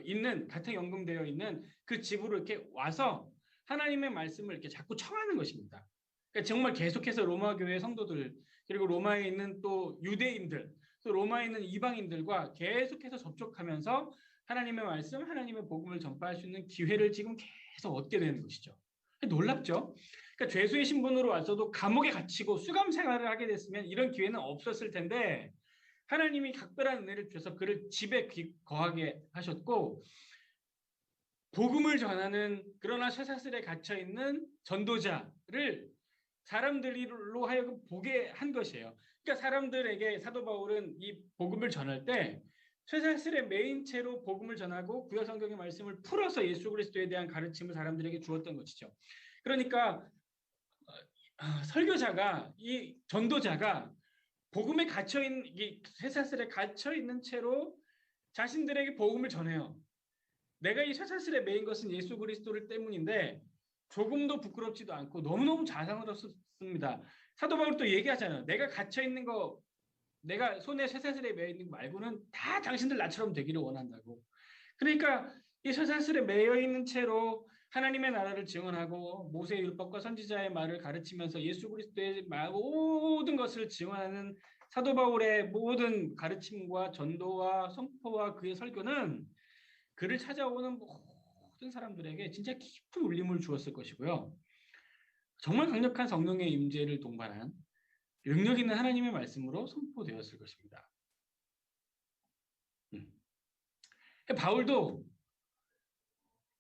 있는 가택연금되어 있는 그 집으로 이렇게 와서 하나님의 말씀을 이렇게 자꾸 청하는 것입니다. 그러니까 정말 계속해서 로마 교회 성도들 그리고 로마에 있는 또 유대인들 또 로마에 있는 이방인들과 계속해서 접촉하면서 하나님의 말씀, 하나님의 복음을 전파할 수 있는 기회를 지금 계속 얻게 되는 것이죠. 놀랍죠? 그러니까 죄수의 신분으로 와서도 감옥에 갇히고 수감 생활을 하게 됐으면 이런 기회는 없었을 텐데 하나님이 각별한 은혜를 주셔서 그를 집에 거하게 하셨고 복음을 전하는 그러나 쇠사슬에 갇혀 있는 전도자를 사람들로 하여금 보게 한 것이에요. 그러니까 사람들에게 사도 바울은 이 복음을 전할 때 쇠사슬에 매인 채로 복음을 전하고 구약 성경의 말씀을 풀어서 예수 그리스도에 대한 가르침을 사람들에게 주었던 것이죠. 그러니까 설교자가 이 전도자가 복음에 갇혀있는 이 쇠사슬에 갇혀있는 채로 자신들에게 복음을 전해요. 내가 이 쇠사슬에 매인 것은 예수 그리스도를 때문인데 조금도 부끄럽지도 않고 너무너무 자상스럽습니다. 사도 바울 또 얘기하잖아요. 내가 갇혀있는 거 내가 손에 쇠사슬에 매여 있는 거 말고는 다 당신들 나처럼 되기를 원한다고. 그러니까 이 쇠사슬에 매여 있는 채로 하나님의 나라를 증언하고 모세의 율법과 선지자의 말을 가르치면서 예수 그리스도의 모든 것을 증언하는 사도 바울의 모든 가르침과 전도와 선포와 그의 설교는 그를 찾아오는 모든 사람들에게 진짜 깊은 울림을 주었을 것이고요. 정말 강력한 성령의 임재를 동반한 능력 있는 하나님의 말씀으로 선포되었을 것입니다. 바울도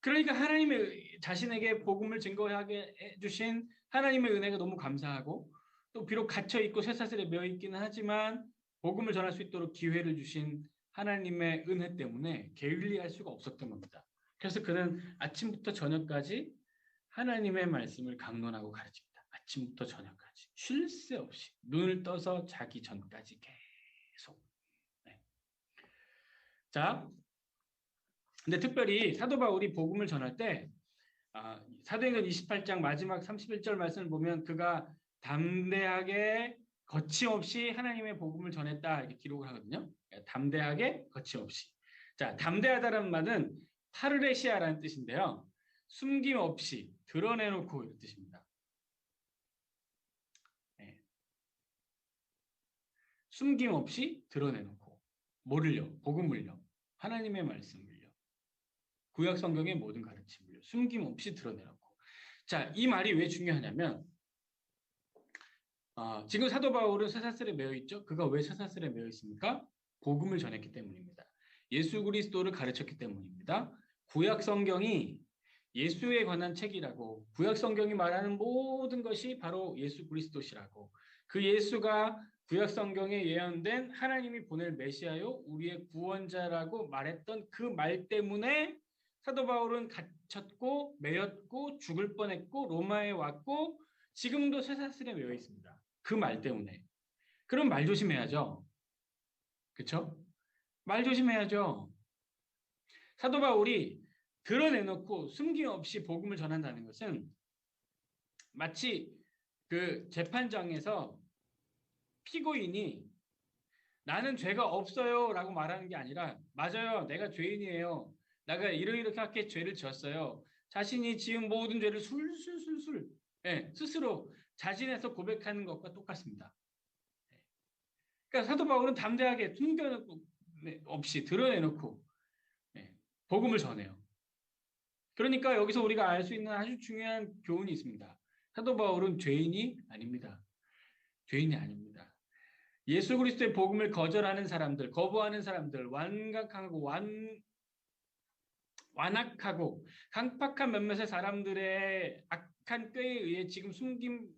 그러니까 하나님의 자신에게 복음을 증거하게 해주신 하나님의 은혜가 너무 감사하고 또 비록 갇혀 있고 쇠사슬에 매어 있기는 하지만 복음을 전할 수 있도록 기회를 주신 하나님의 은혜 때문에 게을리할 수가 없었던 겁니다. 그래서 그는 아침부터 저녁까지 하나님의 말씀을 강론하고 가르칩니다. 아침부터 저녁까지 쉴 새 없이 눈을 떠서 자기 전까지 계속. 네. 자, 근데 특별히 사도 바울이 복음을 전할 때 사도행전 28장 마지막 31절 말씀을 보면 그가 담대하게 거침없이 하나님의 복음을 전했다 이렇게 기록을 하거든요. 담대하게 거침없이. 자, 담대하다라는 말은 파르레시아라는 뜻인데요. 숨김없이 드러내놓고 이런 뜻입니다. 네. 숨김없이 드러내놓고 뭐를요? 복음을요. 하나님의 말씀을요. 구약 성경의 모든 가르침을요. 숨김없이 드러내놓고. 자, 이 말이 왜 중요하냐면 지금 사도 바울은 쇠사슬에 매여 있죠. 그가 왜 쇠사슬에 매여 있습니까? 복음을 전했기 때문입니다. 예수 그리스도를 가르쳤기 때문입니다. 구약 성경이 예수에 관한 책이라고 구약 성경이 말하는 모든 것이 바로 예수 그리스도시라고 그 예수가 구약 성경에 예언된 하나님이 보낼 메시아요 우리의 구원자라고 말했던 그 말 때문에 사도 바울은 갇혔고 매였고 죽을 뻔했고 로마에 왔고 지금도 쇠사슬에 매여 있습니다. 그 말 때문에. 그럼 말 조심해야죠. 그렇죠? 말 조심해야죠. 사도 바울이 드러내놓고 숨김없이 복음을 전한다는 것은 마치 그 재판장에서 피고인이 나는 죄가 없어요 라고 말하는 게 아니라 맞아요 내가 죄인이에요 내가 이렇게 죄를 지었어요 자신이 지은 모든 죄를 술술술술 스스로 자신에서 고백하는 것과 똑같습니다. 그러니까 사도 바울은 담대하게 숨겨놓고 없이 드러내놓고 복음을 전해요. 그러니까 여기서 우리가 알 수 있는 아주 중요한 교훈이 있습니다. 사도 바울은 죄인이 아닙니다. 죄인이 아닙니다. 예수 그리스도의 복음을 거절하는 사람들, 거부하는 사람들, 완악하고 완악하고 강팍한 몇몇의 사람들의 악한 꾀에 의해 지금 숨김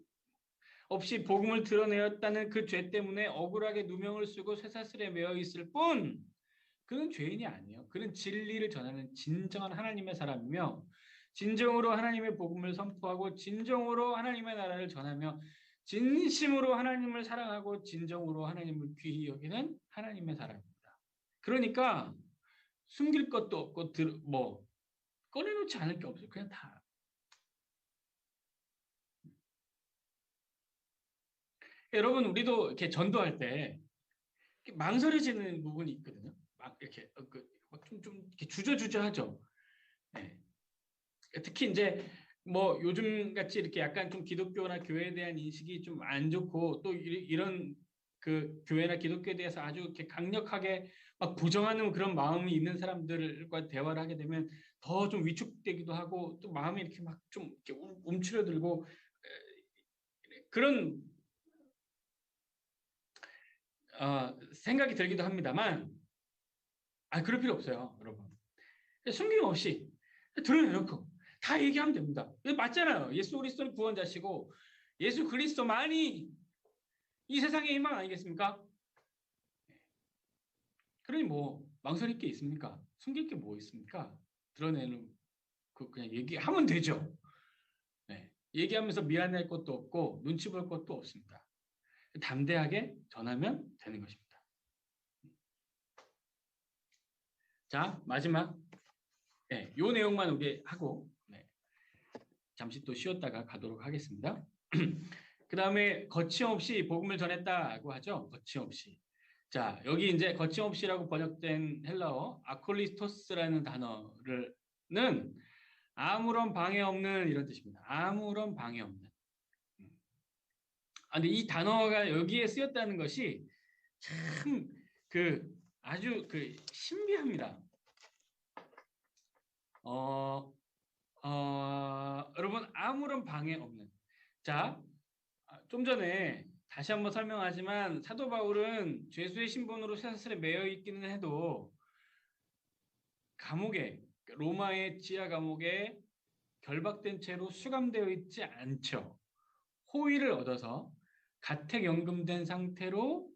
없이 복음을 드러내었다는 그 죄 때문에 억울하게 누명을 쓰고 쇠사슬에 매어 있을 뿐 그는 죄인이 아니에요. 그는 진리를 전하는 진정한 하나님의 사람이며 진정으로 하나님의 복음을 선포하고 진정으로 하나님의 나라를 전하며 진심으로 하나님을 사랑하고 진정으로 하나님을 귀히 여기는 하나님의 사람입니다. 그러니까 숨길 것도 없고 꺼내놓지 않을 게 없어요. 그냥 다. 여러분 우리도 이렇게 전도할 때 망설여지는 부분이 있거든요. 막 이렇게 좀 이렇게 주저주저하죠. 네. 특히 이제 뭐 요즘 같이 이렇게 약간 좀 기독교나 교회에 대한 인식이 좀 안 좋고 또 이런 그 교회나 기독교에 대해서 아주 이렇게 강력하게 막 부정하는 그런 마음이 있는 사람들과 대화를 하게 되면 더 좀 위축되기도 하고 또 마음이 이렇게 막 좀 이렇게 움츠러들고 그런 생각이 들기도 합니다만 그럴 필요 없어요, 여러분. 숨김없이 드러내놓고 다 얘기하면 됩니다. 맞잖아요. 예수 그리스도는 구원자시고 예수 그리스도만이 이 세상의 희망 아니겠습니까? 그러니 뭐 망설일 게 있습니까? 숨길 게 뭐 있습니까? 드러내는 그냥 얘기하면 되죠. 네. 얘기하면서 미안할 것도 없고 눈치 볼 것도 없습니다. 담대하게 전하면 되는 것입니다. 자, 마지막 요 내용만 우리 하고 잠시 또 쉬었다가 가도록 하겠습니다. 그 다음에 거침없이 복음을 전했다고 하죠. 거침없이. 자, 여기 이제 거침없이라고 번역된 헬라어 아콜리스토스라는 단어는 아무런 방해 없는 이런 뜻입니다. 아무런 방해 없는. 근데 이 단어가 여기에 쓰였다는 것이 참 아주 신비합니다. 어, 여러분 아무런 방해 없는. 자, 좀 전에 다시 한번 설명하지만 사도 바울은 죄수의 신분으로 쇠사슬에 매여 있기는 해도 감옥에 로마의 지하 감옥에 결박된 채로 수감되어 있지 않죠. 호의를 얻어서 가택연금된 상태로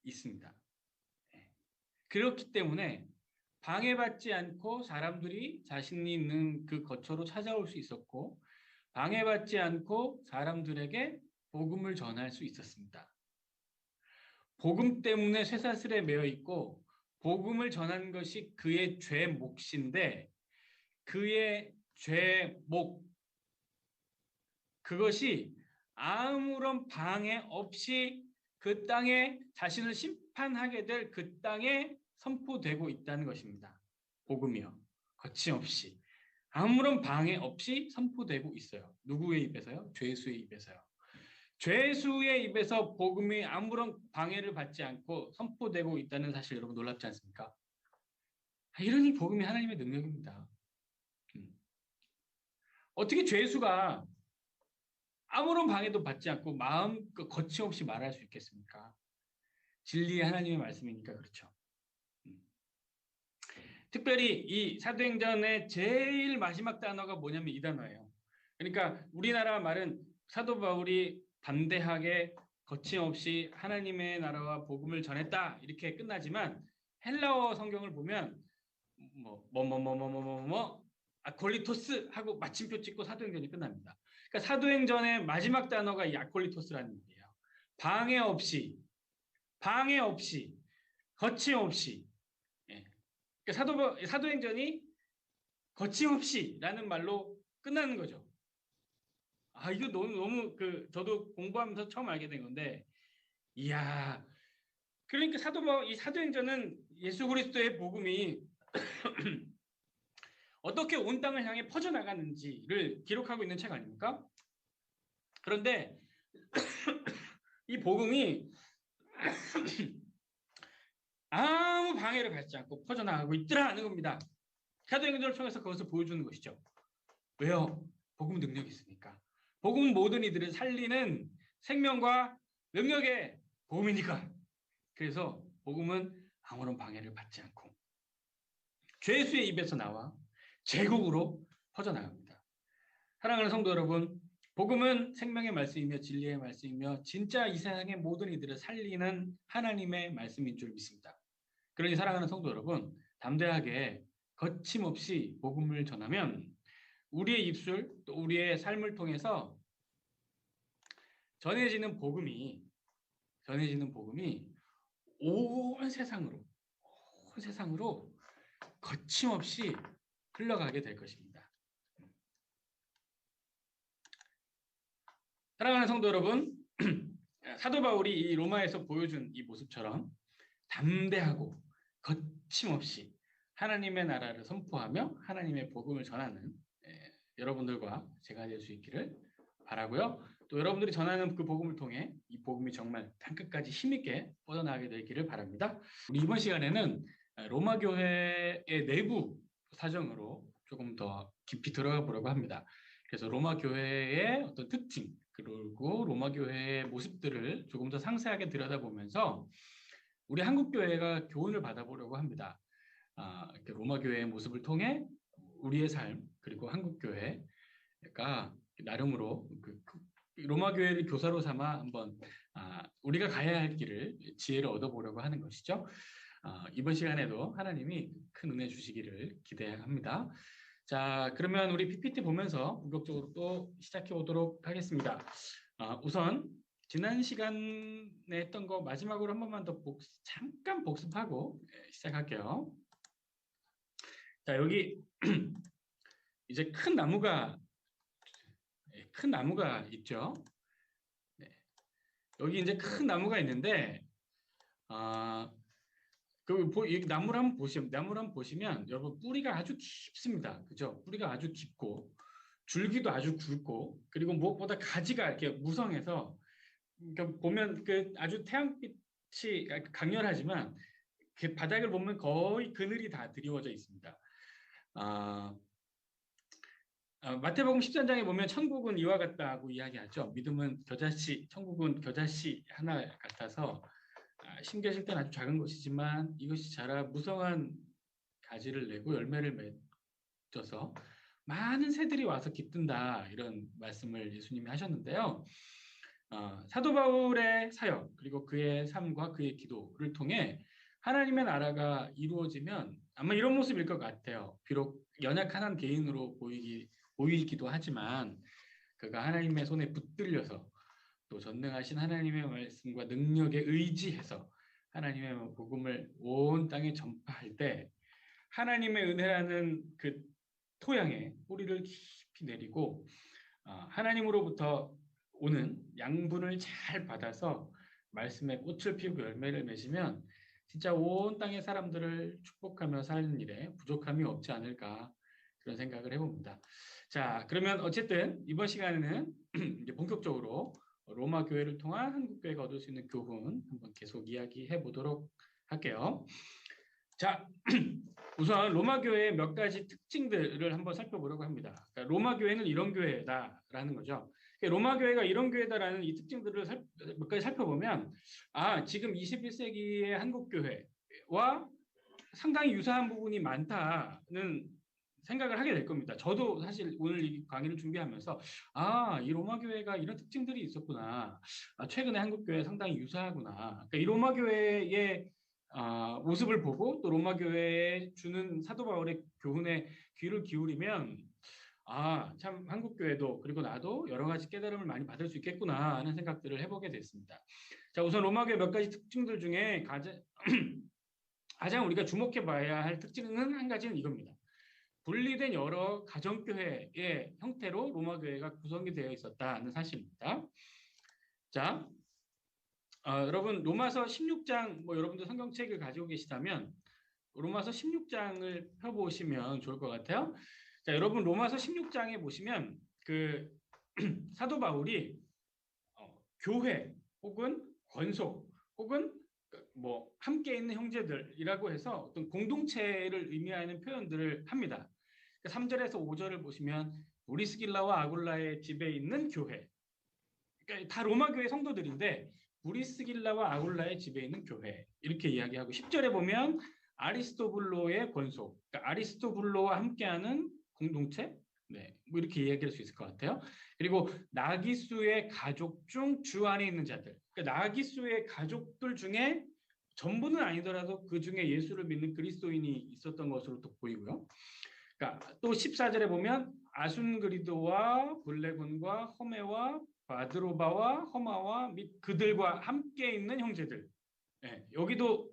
있습니다. 그렇기 때문에 방해받지 않고 사람들이 자신이 있는 그 거처로 찾아올 수 있었고 방해받지 않고 사람들에게 복음을 전할 수 있었습니다. 복음 때문에 쇠사슬에 매여 있고 복음을 전한 것이 그의 죄 몫인데 그의 죄 몫, 그것이 아무런 방해 없이 그 땅에 자신을 심판하게 될 그 땅에 선포되고 있다는 것입니다. 복음이요. 거침없이. 아무런 방해 없이 선포되고 있어요. 누구의 입에서요? 죄수의 입에서요. 죄수의 입에서 복음이 아무런 방해를 받지 않고 선포되고 있다는 사실 여러분 놀랍지 않습니까? 이러니 복음이 하나님의 능력입니다. 어떻게 죄수가 아무런 방해도 받지 않고 마음껏 거침없이 말할 수 있겠습니까? 진리의 하나님의 말씀이니까 그렇죠. 특별히 이 사도행전의 제일 마지막 단어가 뭐냐면 이 단어예요. 그러니까 우리나라 말은 사도 바울이 담대하게 거침없이 하나님의 나라와 복음을 전했다 이렇게 끝나지만 헬라어 성경을 보면 아콜리토스 하고 마침표 찍고 사도행전이 끝납니다. 그러니까 사도행전의 마지막 단어가 이 아콜리토스라는 말이에요. 방해 없이, 거침없이. 예. 그러니까 사도행전이 거침없이라는 말로 끝나는 거죠. 이거 너무 저도 공부하면서 처음 알게 된 건데, 이야. 그러니까 이 사도행전은 예수 그리스도의 복음이 어떻게 온 땅을 향해 퍼져나가는지를 기록하고 있는 책 아닙니까? 그런데 이 복음이 아무 방해를 받지 않고 퍼져나가고 있더라는 겁니다. 사도행전을 통해서 그것을 보여주는 것이죠. 왜요? 복음 능력이 있으니까. 복음은 모든 이들을 살리는 생명과 능력의 복음이니까. 그래서 복음은 아무런 방해를 받지 않고 죄수의 입에서 나와 제국으로 퍼져나갑니다. 사랑하는 성도 여러분, 복음은 생명의 말씀이며 진리의 말씀이며 진짜 이 세상의 모든 이들을 살리는 하나님의 말씀인 줄 믿습니다. 그러니 사랑하는 성도 여러분, 담대하게 거침없이 복음을 전하면 우리의 입술 또 우리의 삶을 통해서 전해지는 복음이 온 세상으로 거침없이 흘러가게 될 것입니다. 사랑하는 성도 여러분, 사도 바울이 이 로마에서 보여준 이 모습처럼 담대하고 거침없이 하나님의 나라를 선포하며 하나님의 복음을 전하는 여러분들과 제가 될 수 있기를 바라고요. 또 여러분들이 전하는 그 복음을 통해 이 복음이 정말 땅끝까지 힘있게 뻗어나가게 되기를 바랍니다. 우리 이번 시간에는 로마 교회의 내부 사정으로 조금 더 깊이 들어가 보려고 합니다. 그래서 로마 교회의 어떤 특징 그리고 로마 교회의 모습들을 조금 더 상세하게 들여다보면서 우리 한국 교회가 교훈을 받아보려고 합니다. 로마 교회의 모습을 통해 우리의 삶 그리고 한국 교회가 나름으로 로마 교회를 교사로 삼아 한번 우리가 가야 할 길을 지혜를 얻어보려고 하는 것이죠. 이번 시간에도 하나님이 큰 은혜 주시기를 기대합니다. 자, 그러면 우리 PPT 보면서 본격적으로 또 시작해 보도록 하겠습니다. 우선 지난 시간에 했던 거 마지막으로 한 번만 더 잠깐 복습하고 시작할게요. 자, 여기 이제 큰 나무가 있죠. 네. 여기 이제 큰 나무가 있는데 이 나무를 한번 보시면 여러분 뿌리가 아주 깊습니다. 그죠? 뿌리가 아주 깊고 줄기도 아주 굵고 그리고 무엇보다 가지가 이렇게 무성해서 그러니까 보면 그 아주 태양빛이 강렬하지만 그 바닥을 보면 거의 그늘이 다 드리워져 있습니다. 아, 마태복음 13장에 보면 천국은 이와 같다고 이야기하죠. 믿음은 겨자씨, 천국은 겨자씨 하나 같아서 심겨질 때는 아주 작은 것이지만 이것이 자라 무성한 가지를 내고 열매를 맺어서 많은 새들이 와서 깃든다 이런 말씀을 예수님이 하셨는데요. 사도 바울의 사역 그리고 그의 삶과 그의 기도를 통해 하나님의 나라가 이루어지면 아마 이런 모습일 것 같아요. 비록 연약한 한 개인으로 보이기도 하지만 그가 하나님의 손에 붙들려서 또 전능하신 하나님의 말씀과 능력에 의지해서 하나님의 복음을 온 땅에 전파할 때 하나님의 은혜라는 그 토양에 뿌리를 깊이 내리고 하나님으로부터 오는 양분을 잘 받아서 말씀의 꽃을 피우고 열매를 맺으면 진짜 온 땅의 사람들을 축복하며 사는 일에 부족함이 없지 않을까 그런 생각을 해봅니다. 자, 그러면 어쨌든 이번 시간에는 이제 본격적으로 로마 교회를 통한 한국 교회가 얻을 수 있는 교훈 한번 계속 이야기해 보도록 할게요. 자, 우선 로마 교회의 몇 가지 특징들을 한번 살펴보려고 합니다. 그러니까 로마 교회는 이런 교회다라는 거죠. 그러니까 로마 교회가 이런 교회다라는 이 특징들을 몇 가지 살펴보면 지금 21세기의 한국 교회와 상당히 유사한 부분이 많다는 생각을 하게 될 겁니다. 저도 사실 오늘 이 강의를 준비하면서 이 로마 교회가 이런 특징들이 있었구나. 최근에 한국 교회 상당히 유사하구나. 그러니까 이 로마 교회의 모습을 보고 또 로마 교회에 주는 사도 바울의 교훈에 귀를 기울이면 참 한국 교회도 그리고 나도 여러 가지 깨달음을 많이 받을 수 있겠구나 하는 생각들을 해보게 됐습니다. 자, 우선 로마 교회 몇 가지 특징들 중에 가장 우리가 주목해 봐야 할 특징은 한 가지는 이겁니다. 분리된 여러 가정교회의 형태로 로마 교회가 구성이 되어 있었다는 사실입니다. 자, 여러분 로마서 16장 여러분들 성경책을 가지고 계시다면 로마서 16장을 펴보시면 좋을 것 같아요. 자, 여러분 로마서 16장에 보시면 그 사도 바울이 교회 혹은 권속 혹은 함께 있는 형제들이라고 해서 어떤 공동체를 의미하는 표현들을 합니다. 3절에서 5절을 보시면 브리스길라와 아굴라의 집에 있는 교회. 그러니까 다 로마 교회 성도들인데 브리스길라와 아굴라의 집에 있는 교회 이렇게 이야기하고 10절에 보면 아리스토블로의 권속, 그러니까 아리스토블로와 함께하는 공동체, 이렇게 이야기할 수 있을 것 같아요. 그리고 나기수의 가족 중 주 안에 있는 자들, 그러니까 나기수의 가족들 중에 전부는 아니더라도 그 중에 예수를 믿는 그리스도인이 있었던 것으로 또 보이고요. 그러니까 또 14절에 보면 아순그리도와 블레곤과 허메와 바드로바와 허마와 및 그들과 함께 있는 형제들. 여기도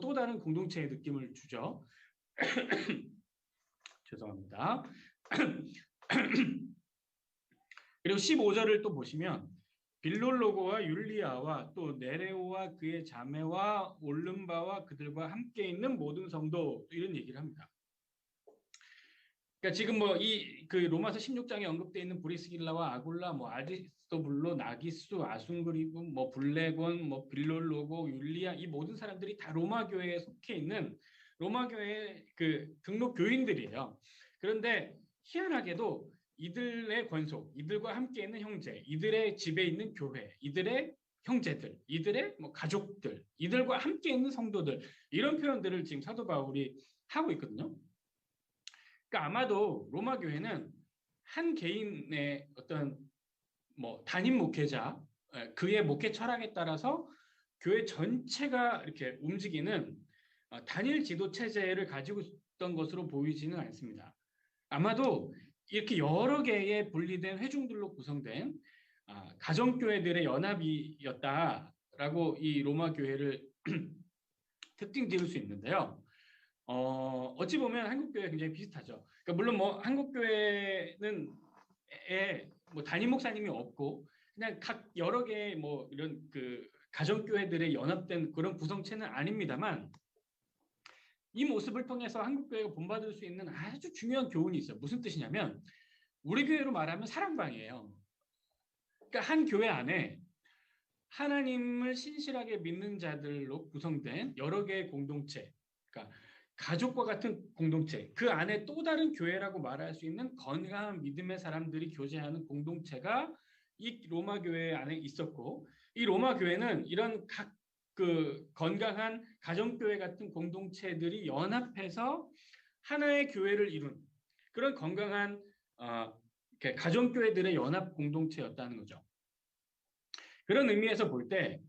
또 다른 공동체의 느낌을 주죠. 죄송합니다. 그리고 15절을 또 보시면 빌롤로고와 율리아와 또 네레오와 그의 자매와 올름바와 그들과 함께 있는 모든 성도 이런 얘기를 합니다. 그러니까 지금 그 로마서 16장에 언급되어 있는 브리스길라와 아굴라, 아리스토블로, 나기수, 아순그리고, 블레곤, 빌롤로고, 율리아 이 모든 사람들이 다 로마 교회에 속해 있는 로마 교회의 그 등록 교인들이에요. 그런데 희한하게도 이들의 권속, 이들과 함께 있는 형제, 이들의 집에 있는 교회, 이들의 형제들, 이들의 가족들, 이들과 함께 있는 성도들 이런 표현들을 지금 사도 바울이 하고 있거든요. 그러니까 아마도 로마 교회는 한 개인의 어떤 단임 목회자 그의 목회 철학에 따라서 교회 전체가 이렇게 움직이는 단일 지도 체제를 가지고 있던 것으로 보이지는 않습니다. 아마도 이렇게 여러 개의 분리된 회중들로 구성된 가정교회들의 연합이었다라고 이 로마 교회를 특징 지을 수 있는데요. 어찌 보면 한국교회 굉장히 비슷하죠. 그러니까 물론 한국교회는 담임 목사님이 없고 그냥 각 여러 개의 이런 그 가정교회들의 연합된 그런 구성체는 아닙니다만 이 모습을 통해서 한국교회가 본받을 수 있는 아주 중요한 교훈이 있어요. 무슨 뜻이냐면 우리 교회로 말하면 사랑방이에요. 그러니까 한 교회 안에 하나님을 신실하게 믿는 자들로 구성된 여러 개의 공동체, 그러니까 가족과 같은 공동체, 그 안에 또 다른 교회라고 말할 수 있는 건강한 믿음의 사람들이 교제하는 공동체가 이 로마 교회 안에 있었고, 이 로마 교회는 이런 각 그 건강한 가정교회 같은 공동체들이 연합해서 하나의 교회를 이룬 그런 건강한 가정교회들의 연합 공동체였다는 거죠. 그런 의미에서 볼 때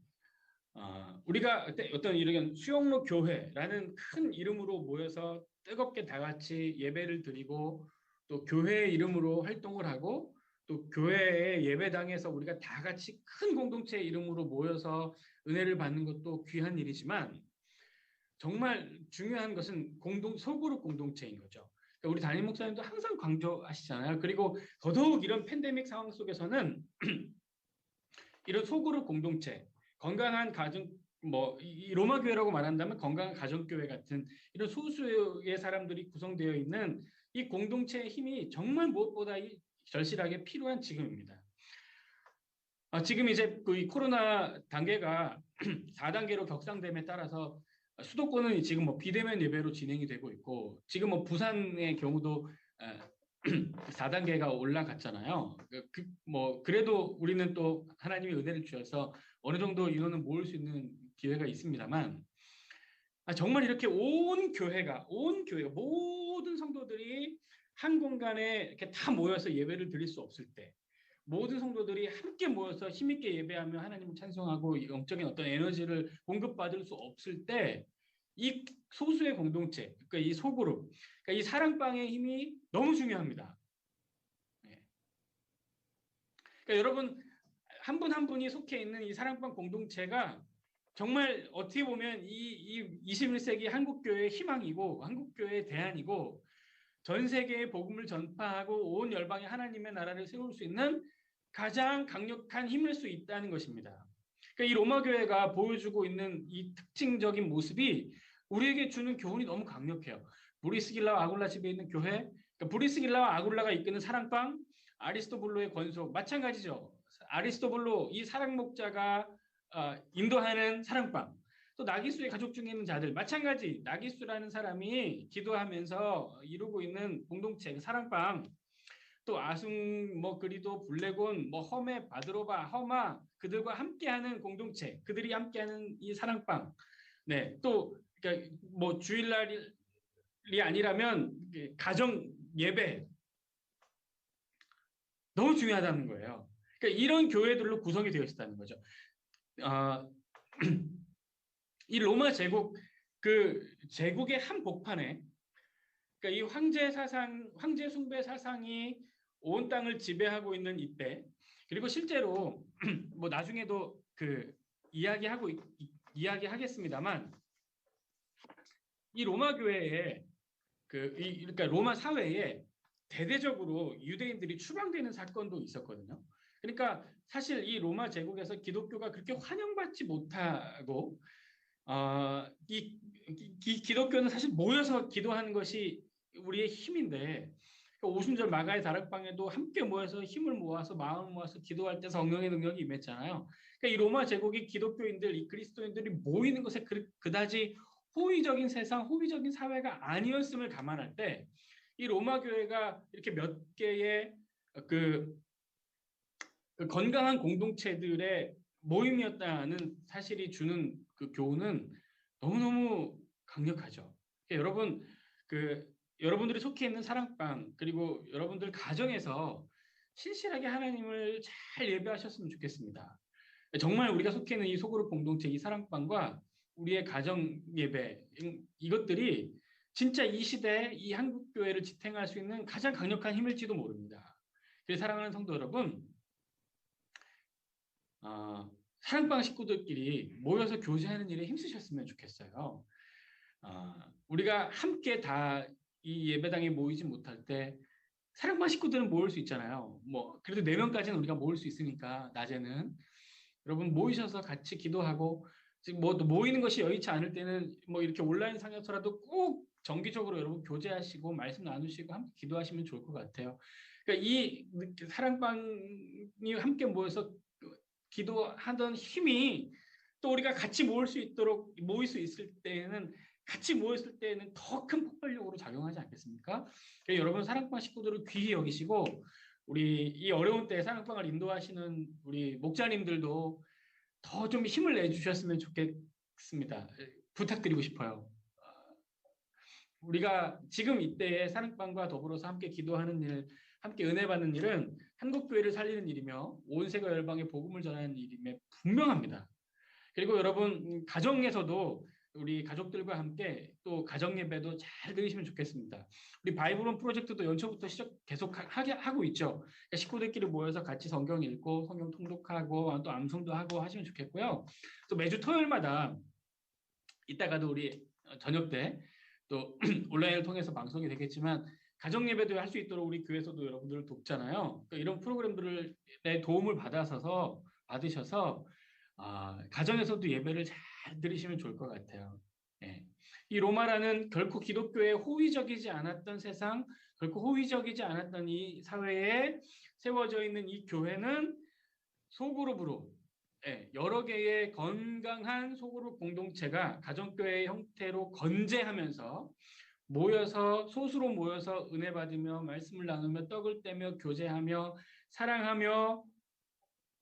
우리가 어떤 이런 수영로 교회라는 큰 이름으로 모여서 뜨겁게 다 같이 예배를 드리고 또 교회의 이름으로 활동을 하고 또 교회의 예배당에서 우리가 다 같이 큰 공동체의 이름으로 모여서 은혜를 받는 것도 귀한 일이지만 정말 중요한 것은 소그룹 공동체인 거죠. 그러니까 우리 담임 목사님도 항상 강조하시잖아요. 그리고 더더욱 이런 팬데믹 상황 속에서는 이런 소그룹 공동체, 건강한 가정, 이 로마 교회라고 말한다면 건강한 가정교회 같은 이런 소수의 사람들이 구성되어 있는 이 공동체의 힘이 정말 무엇보다 절실하게 필요한 지금입니다. 지금 이제 그 코로나 단계가 4단계로 격상됨에 따라서 수도권은 지금 비대면 예배로 진행이 되고 있고 지금 부산의 경우도 4단계가 올라갔잖아요. 그래도 우리는 또 하나님의 은혜를 주셔서 어느 정도 인원은 모을 수 있는 기회가 있습니다만 정말 이렇게 온 교회가 모든 성도들이 한 공간에 이렇게 다 모여서 예배를 드릴 수 없을 때 모든 성도들이 함께 모여서 힘있게 예배하며 하나님을 찬송하고 영적인 어떤 에너지를 공급받을 수 없을 때 이 소수의 공동체, 그러니까 이 소그룹, 그러니까 이 사랑방의 힘이 너무 중요합니다. 그러니까 여러분 한 분 한 분이 속해 있는 이 사랑방 공동체가 정말 어떻게 보면 이 21세기 한국교회의 희망이고 한국교회의 대안이고 전 세계에 복음을 전파하고 온 열방에 하나님의 나라를 세울 수 있는 가장 강력한 힘일 수 있다는 것입니다. 그러니까 이 로마 교회가 보여주고 있는 이 특징적인 모습이 우리에게 주는 교훈이 너무 강력해요. 브리스길라와 아굴라 집에 있는 교회, 그러니까 브리스길라와 아굴라가 이끄는 사랑방, 아리스토블로의 권속 마찬가지죠. 아리스토블로 이 사랑 목자가 인도하는 사랑방. 또 나기수의 가족 중에 있는 자들 마찬가지 나기수라는 사람이 기도하면서 이루고 있는 공동체 사랑방. 또 아숭 그리도 블레곤 허메 바드로바 허마 그들과 함께하는 공동체 그들이 함께하는 이 사랑방. 네, 또 그러니까 주일날이 아니라면 가정 예배 너무 중요하다는 거예요. 그러니까 이런 교회들로 구성이 되어 있다는 거죠. 이 로마 제국 제국의 한 복판에 그러니까 이 황제 숭배 사상이 온 땅을 지배하고 있는 이때 그리고 실제로 나중에도 이야기하겠습니다만 이 로마 교회에 그러니까 로마 사회에 대대적으로 유대인들이 추방되는 사건도 있었거든요. 그러니까 사실 이 로마 제국에서 기독교가 그렇게 환영받지 못하고 기독교는 사실 모여서 기도하는 것이 우리의 힘인데 오순절 마가의 다락방에도 함께 모여서 힘을 모아서 마음을 모아서 기도할 때 성령의 능력이 임했잖아요. 그러니까 이 로마 제국이 기독교인들, 이 그리스도인들이 모이는 것에 그다지 호의적인 세상, 호의적인 사회가 아니었음을 감안할 때 이 로마 교회가 이렇게 몇 개의 건강한 공동체들의 모임이었다는 사실이 주는 그 교훈은 너무너무 강력하죠. 여러분, 여러분들이 속해 있는 사랑방 그리고 여러분들 가정에서 신실하게 하나님을 잘 예배하셨으면 좋겠습니다. 정말 우리가 속해 있는 이 소그룹 공동체, 이 사랑방과 우리의 가정 예배 이것들이 진짜 이 시대에 이 한국 교회를 지탱할 수 있는 가장 강력한 힘일지도 모릅니다. 그래서 사랑하는 성도 여러분, 사랑방 식구들끼리 모여서 교제하는 일에 힘쓰셨으면 좋겠어요. 우리가 함께 다 이 예배당에 모이지 못할 때 사랑방 식구들은 모일 수 있잖아요. 그래도 4명까지는 우리가 모일 수 있으니까 낮에는 여러분 모이셔서 같이 기도하고 지금 뭐 모이는 것이 여의치 않을 때는 뭐 이렇게 온라인 상에서라도 꼭 정기적으로 여러분 교제하시고 말씀 나누시고 함께 기도하시면 좋을 것 같아요. 그러니까 이 사랑방이 함께 모여서 기도하던 힘이 또 우리가 같이 모일 수 있을 때에는 같이 모였을 때에는 더 큰 폭발력으로 작용하지 않겠습니까? 그러니까 여러분 사랑방 식구들을 귀히 여기시고 우리 이 어려운 때에 사랑방을 인도하시는 우리 목자님들도 더 좀 힘을 내주셨으면 좋겠습니다. 부탁드리고 싶어요. 우리가 지금 이때에 사랑방과 더불어서 함께 기도하는 일, 함께 은혜 받는 일은 한국 교회를 살리는 일이며 온 세계 열방에 복음을 전하는 일임에 분명합니다. 그리고 여러분 가정에서도 우리 가족들과 함께 또 가정 예배도 잘 드리시면 좋겠습니다. 우리 바이블론 프로젝트도 연초부터 계속 하고 있죠. 그러니까 식구들끼리 모여서 같이 성경 읽고 성경 통독하고 또 암송도 하고 하시면 좋겠고요. 또 매주 토요일마다 이따가도 우리 저녁 때 또 온라인을 통해서 방송이 되겠지만 가정 예배도 할 수 있도록 우리 교회에서도 여러분들을 돕잖아요. 그러니까 이런 프로그램들을 내 도움을 받으셔서 가정에서도 예배를 잘 드리시면 좋을 것 같아요. 예. 이 로마라는 결코 기독교에 호의적이지 않았던 세상, 결코 호의적이지 않았던 이 사회에 세워져 있는 이 교회는 소그룹으로 여러 개의 건강한 소그룹 공동체가 가정교회의 형태로 건재하면서 소수로 모여서 은혜 받으며 말씀을 나누며 떡을 떼며 교제하며 사랑하며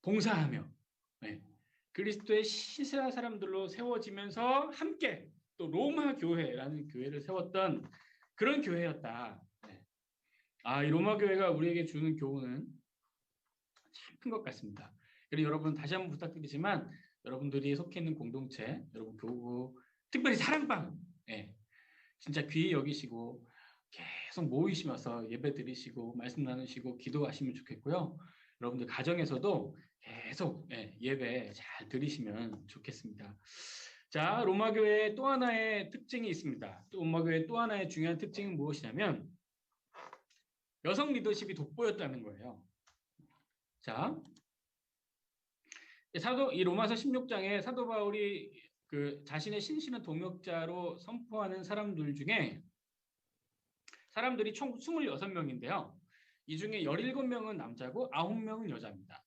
봉사하며 그리스도의 시스라 사람들로 세워지면서 함께 또 로마 교회라는 교회를 세웠던 그런 교회였다. 이 로마 교회가 우리에게 주는 교훈은 참 큰 것 같습니다. 그리고 여러분 다시 한번 부탁드리지만 여러분들이 속해 있는 공동체, 여러분 교우, 특별히 사랑방, 진짜 귀히 여기시고 계속 모이시면서 예배 드리시고 말씀 나누시고 기도하시면 좋겠고요. 여러분들 가정에서도 계속 예배 잘 드리시면 좋겠습니다. 자, 로마교회의 또 하나의 특징이 있습니다. 또 로마교회의 또 하나의 중요한 특징은 무엇이냐면 여성 리더십이 돋보였다는 거예요. 자, 이 로마서 16장에 사도 바울이 그 자신의 신실한 동역자로 선포하는 사람들 중에 사람들이 총 26명인데요. 이 중에 17명은 남자고 9명은 여자입니다.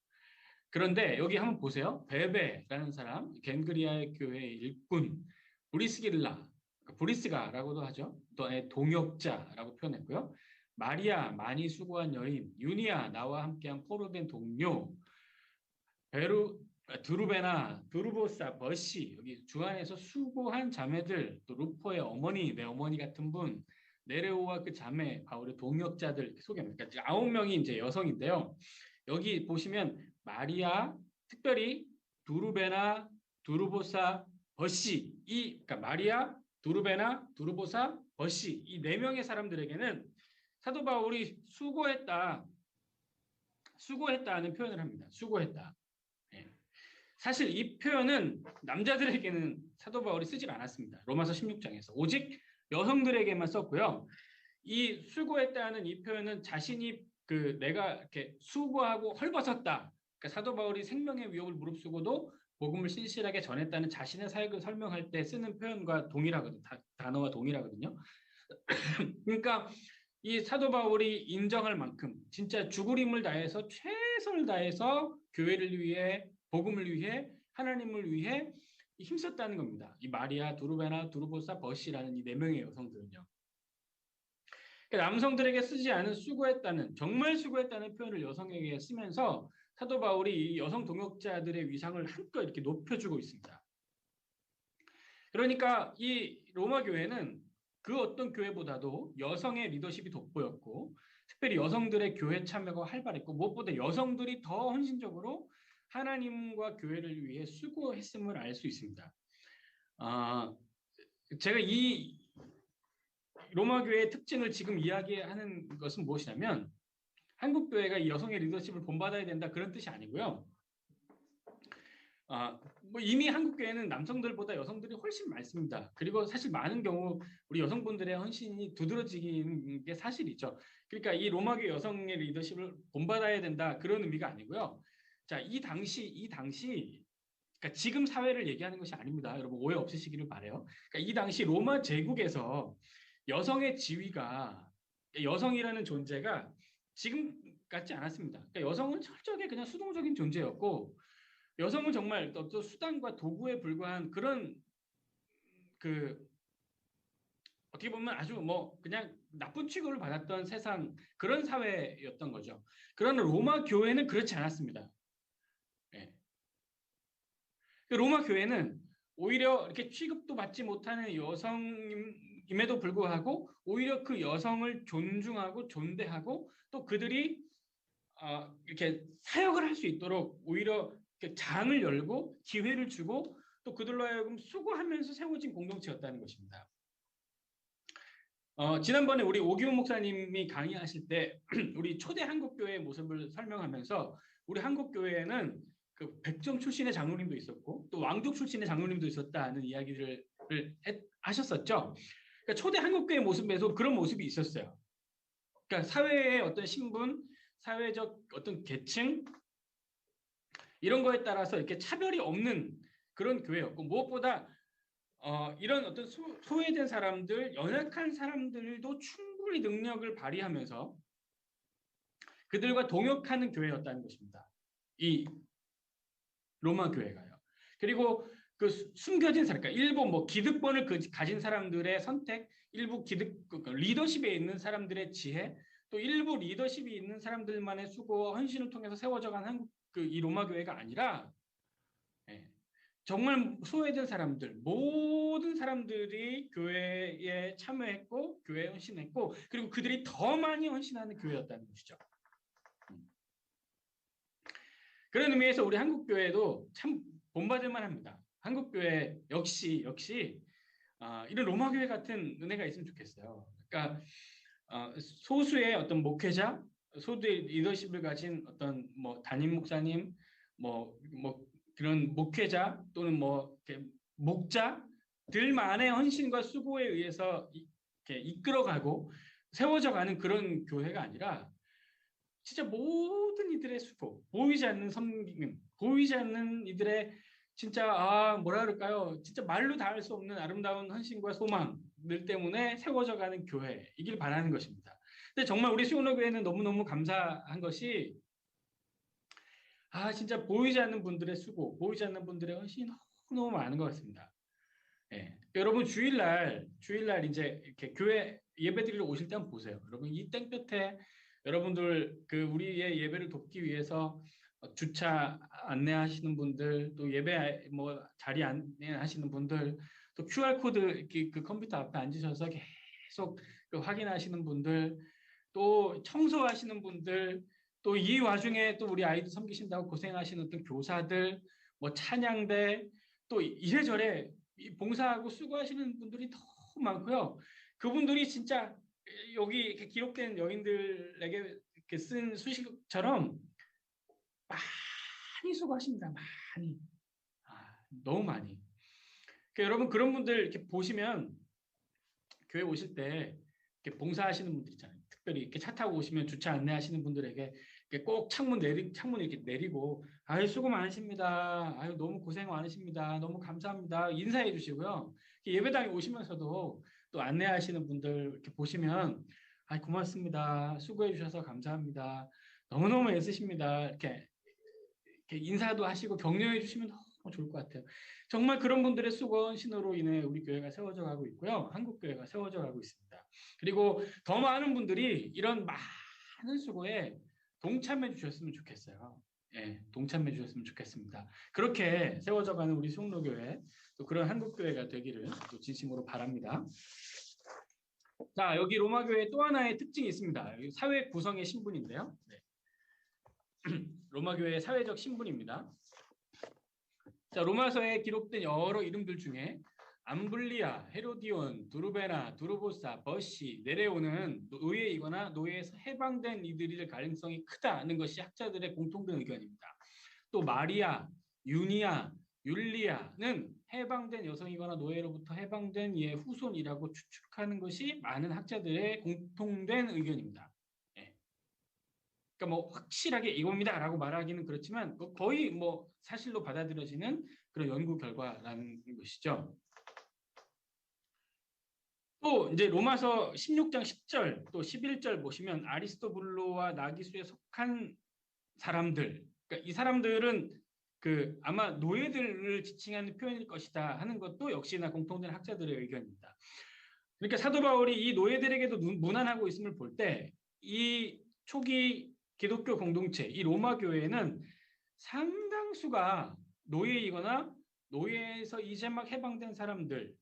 그런데 여기 한번 보세요. 베베라는 사람, 겐그리아의 교회의 일꾼, 브리스가라고도 하죠. 또 동역자라고 표현했고요. 마리아, 많이 수고한 여인, 유니아, 나와 함께한 포로된 동료, 두루베나, 두루보사, 버시, 여기 주 안에서 수고한 자매들, 또 루포의 어머니, 내 어머니 같은 분, 네레오와 그 자매, 바울의 동역자들 이렇게 소개합니다. 그러니까 9명이 이제 여성인데요. 여기 보시면 마리아, 특별히 두루베나, 두루보사, 버시, 그러니까 마리아, 두루베나, 두루보사, 버시 이 4명의 사람들에게는 사도 바울이 수고했다는 표현을 합니다. 수고했다. 사실 이 표현은 남자들에게는 사도 바울이 쓰질 않았습니다. 로마서 16장에서 오직 여성들에게만 썼고요. 이 수고했다는 이 표현은 자신이 내가 이렇게 수고하고 헐벗었다. 그러니까 사도 바울이 생명의 위협을 무릅쓰고도 복음을 신실하게 전했다는 자신의 사역을 설명할 때 쓰는 표현과 동일하거든요. 단어와 동일하거든요. 그러니까 이 사도 바울이 인정할 만큼 진짜 죽을 힘을 다해서 최선을 다해서 교회를 위해 복음을 위해 하나님을 위해 힘썼다는 겁니다. 이 마리아, 두루베나, 두루보사, 버시라는 이 4명의 여성들은요. 남성들에게 쓰지 않은 정말 수고했다는 표현을 여성에게 쓰면서 사도 바울이 이 여성 동역자들의 위상을 한껏 이렇게 높여주고 있습니다. 그러니까 이 로마 교회는 그 어떤 교회보다도 여성의 리더십이 돋보였고 특별히 여성들의 교회 참여가 활발했고 무엇보다 여성들이 더 헌신적으로 하나님과 교회를 위해 수고했음을 알 수 있습니다. 제가 이 로마 교회의 특징을 지금 이야기하는 것은 무엇이냐면 한국 교회가 이 여성의 리더십을 본받아야 된다 그런 뜻이 아니고요. 이미 한국 교회는 남성들보다 여성들이 훨씬 많습니다. 그리고 사실 많은 경우 우리 여성분들의 헌신이 두드러지는 게 사실이죠. 그러니까 이 로마교회 여성의 리더십을 본받아야 된다 그런 의미가 아니고요. 자, 이 당시 그러니까 지금 사회를 얘기하는 것이 아닙니다. 여러분 오해 없으시기를 바라요. 그러니까 이 당시 로마 제국에서 여성의 지위가 여성이라는 존재가 지금 같지 않았습니다. 그러니까 여성은 철저하게 그냥 수동적인 존재였고 여성은 정말 어떤 수단과 도구에 불과한 그런 그 어떻게 보면 아주 뭐 그냥 나쁜 취급을 받았던 세상 그런 사회였던 거죠. 그러나 로마 교회는 그렇지 않았습니다. 예. 로마 교회는 오히려 이렇게 취급도 받지 못하는 여성임에도 불구하고 오히려 그 여성을 존중하고 존대하고 또 그들이 이렇게 사역을 할 수 있도록 오히려 장을 열고 기회를 주고 또 그들로 하여금 수고하면서 세워진 공동체였다는 것입니다. 지난번에 우리 오기훈 목사님이 강의하실 때 우리 초대 한국교회의 모습을 설명하면서 우리 한국교회에는 그 백정 출신의 장로님도 있었고 또 왕족 출신의 장로님도 있었다는 이야기를 하셨었죠. 그러니까 초대 한국교회 모습에도 그런 모습이 있었어요. 그러니까 사회의 어떤 신분, 사회적 어떤 계층 이런 거에 따라서 이렇게 차별이 없는 그런 교회였고 무엇보다 이런 어떤 소외된 사람들, 연약한 사람들도 충분히 능력을 발휘하면서 그들과 동역하는 교회였다는 것입니다. 이 로마 교회가요. 그리고 그 숨겨진 사람, 그러니까 일부 뭐 기득권을 가진 사람들의 선택, 일부 리더십에 있는 사람들의 지혜, 또 일부 리더십이 있는 사람들만의 수고와 헌신을 통해서 세워져간 이 로마 교회가 아니라 정말 소외된 사람들, 모든 사람들이 교회에 참여했고 교회에 헌신했고 그리고 그들이 더 많이 헌신하는 교회였다는 것이죠. 그런 의미에서 우리 한국교회도 참 본받을 만합니다. 한국교회 역시 이런 로마교회 같은 은혜가 있으면 좋겠어요. 그러니까 소수의 어떤 목회자, 소수의 리더십을 가진 어떤 뭐 담임 목사님, 뭐 그런 목회자 또는 뭐 목자들만의 헌신과 수고에 의해서 이렇게 이끌어가고 세워져가는 그런 교회가 아니라 진짜 모든 이들의 수고, 보이지 않는 섬김, 보이지 않는 이들의 진짜 뭐라 그럴까요? 진짜 말로 다 할 수 없는 아름다운 헌신과 소망들 때문에 세워져가는 교회이길 바라는 것입니다. 근데 정말 우리 수원호 교회는 너무너무 감사한 것이 진짜 보이지 않는 분들의 수고, 보이지 않는 분들의 헌신이 너무 많은 것 같습니다. 예. 여러분 주일날 이제 이렇게 교회 예배드리러 오실 때 한번 보세요. 여러분 이 땡볕에 여러분들 그 우리의 예배를 돕기 위해서 주차 안내하시는 분들, 또 예배 뭐 자리 안내하시는 분들, 또 QR 코드 이렇게 그 컴퓨터 앞에 앉으셔서 계속 그 확인하시는 분들, 또 청소하시는 분들, 또 이 와중에 또 우리 아이들 섬기신다고 고생하시는 어떤 교사들, 뭐 찬양대, 또 이래저래 봉사하고 수고하시는 분들이 너무 많고요. 그분들이 진짜 여기 이렇게 기록된 여인들에게 이렇게 쓴 수식처럼 많이 수고하십니다. 많이. 너무 많이. 그러니까 여러분 그런 분들 이렇게 보시면 교회 오실 때 이렇게 봉사하시는 분들 있잖아요. 특별히 이렇게 차 타고 오시면 주차 안내하시는 분들에게 이렇게 꼭 창문 이렇게 내리고 아유 수고 많으십니다. 아유 너무 고생 많으십니다. 너무 감사합니다. 인사해 주시고요. 예배당에 오시면서도 또 안내하시는 분들 이렇게 보시면 고맙습니다. 수고해 주셔서 감사합니다. 너무너무 애쓰십니다. 이렇게 인사도 하시고 격려해 주시면 너무 좋을 것 같아요. 정말 그런 분들의 수고 신으로 인해 우리 교회가 세워져 가고 있고요. 한국 교회가 세워져 가고 있습니다. 그리고 더 많은 분들이 이런 많은 수고에 동참해 주셨으면 좋겠어요. 예, 동참해 주셨으면 좋겠습니다. 그렇게 세워져 가는 우리 송로교회 또 그런 한국 교회가 되기를 또 진심으로 바랍니다. 자, 여기 로마 교회 또 하나의 특징이 있습니다. 여기 사회 구성의 신분인데요. 네. 로마 교회의 사회적 신분입니다. 자, 로마서에 기록된 여러 이름들 중에 암블리아, 헤로디온, 두루베나, 두루보사, 버시, 네레오는 노예이거나 노예에서 해방된 이들일 가능성이 크다는 것이 학자들의 공통된 의견입니다. 또 마리아, 유니아, 율리아는 해방된 여성이거나 노예로부터 해방된 이의 후손이라고 추측하는 것이 많은 학자들의 공통된 의견입니다. 그러니까 뭐 확실하게 이겁니다라고 말하기는 그렇지만 거의 뭐 사실로 받아들여지는 그런 연구 결과라는 것이죠. 또 이제 로마서 16장 10절 또 11절 보시면 아리스토블로와 나기수에 속한 사람들, 그러니까 이 사람들은 그 아마 노예들을 지칭하는 표현일 것이다 하는 것도 역시나 공통된 학자들의 의견입니다. 그러니까 사도 바울이 이 노예들에게도 문안하고 있음을 볼 때 이 초기 기독교 공동체, 이 로마 교회는 상당수가 노예이거나 노예에서 이제 막 해방된 사람들,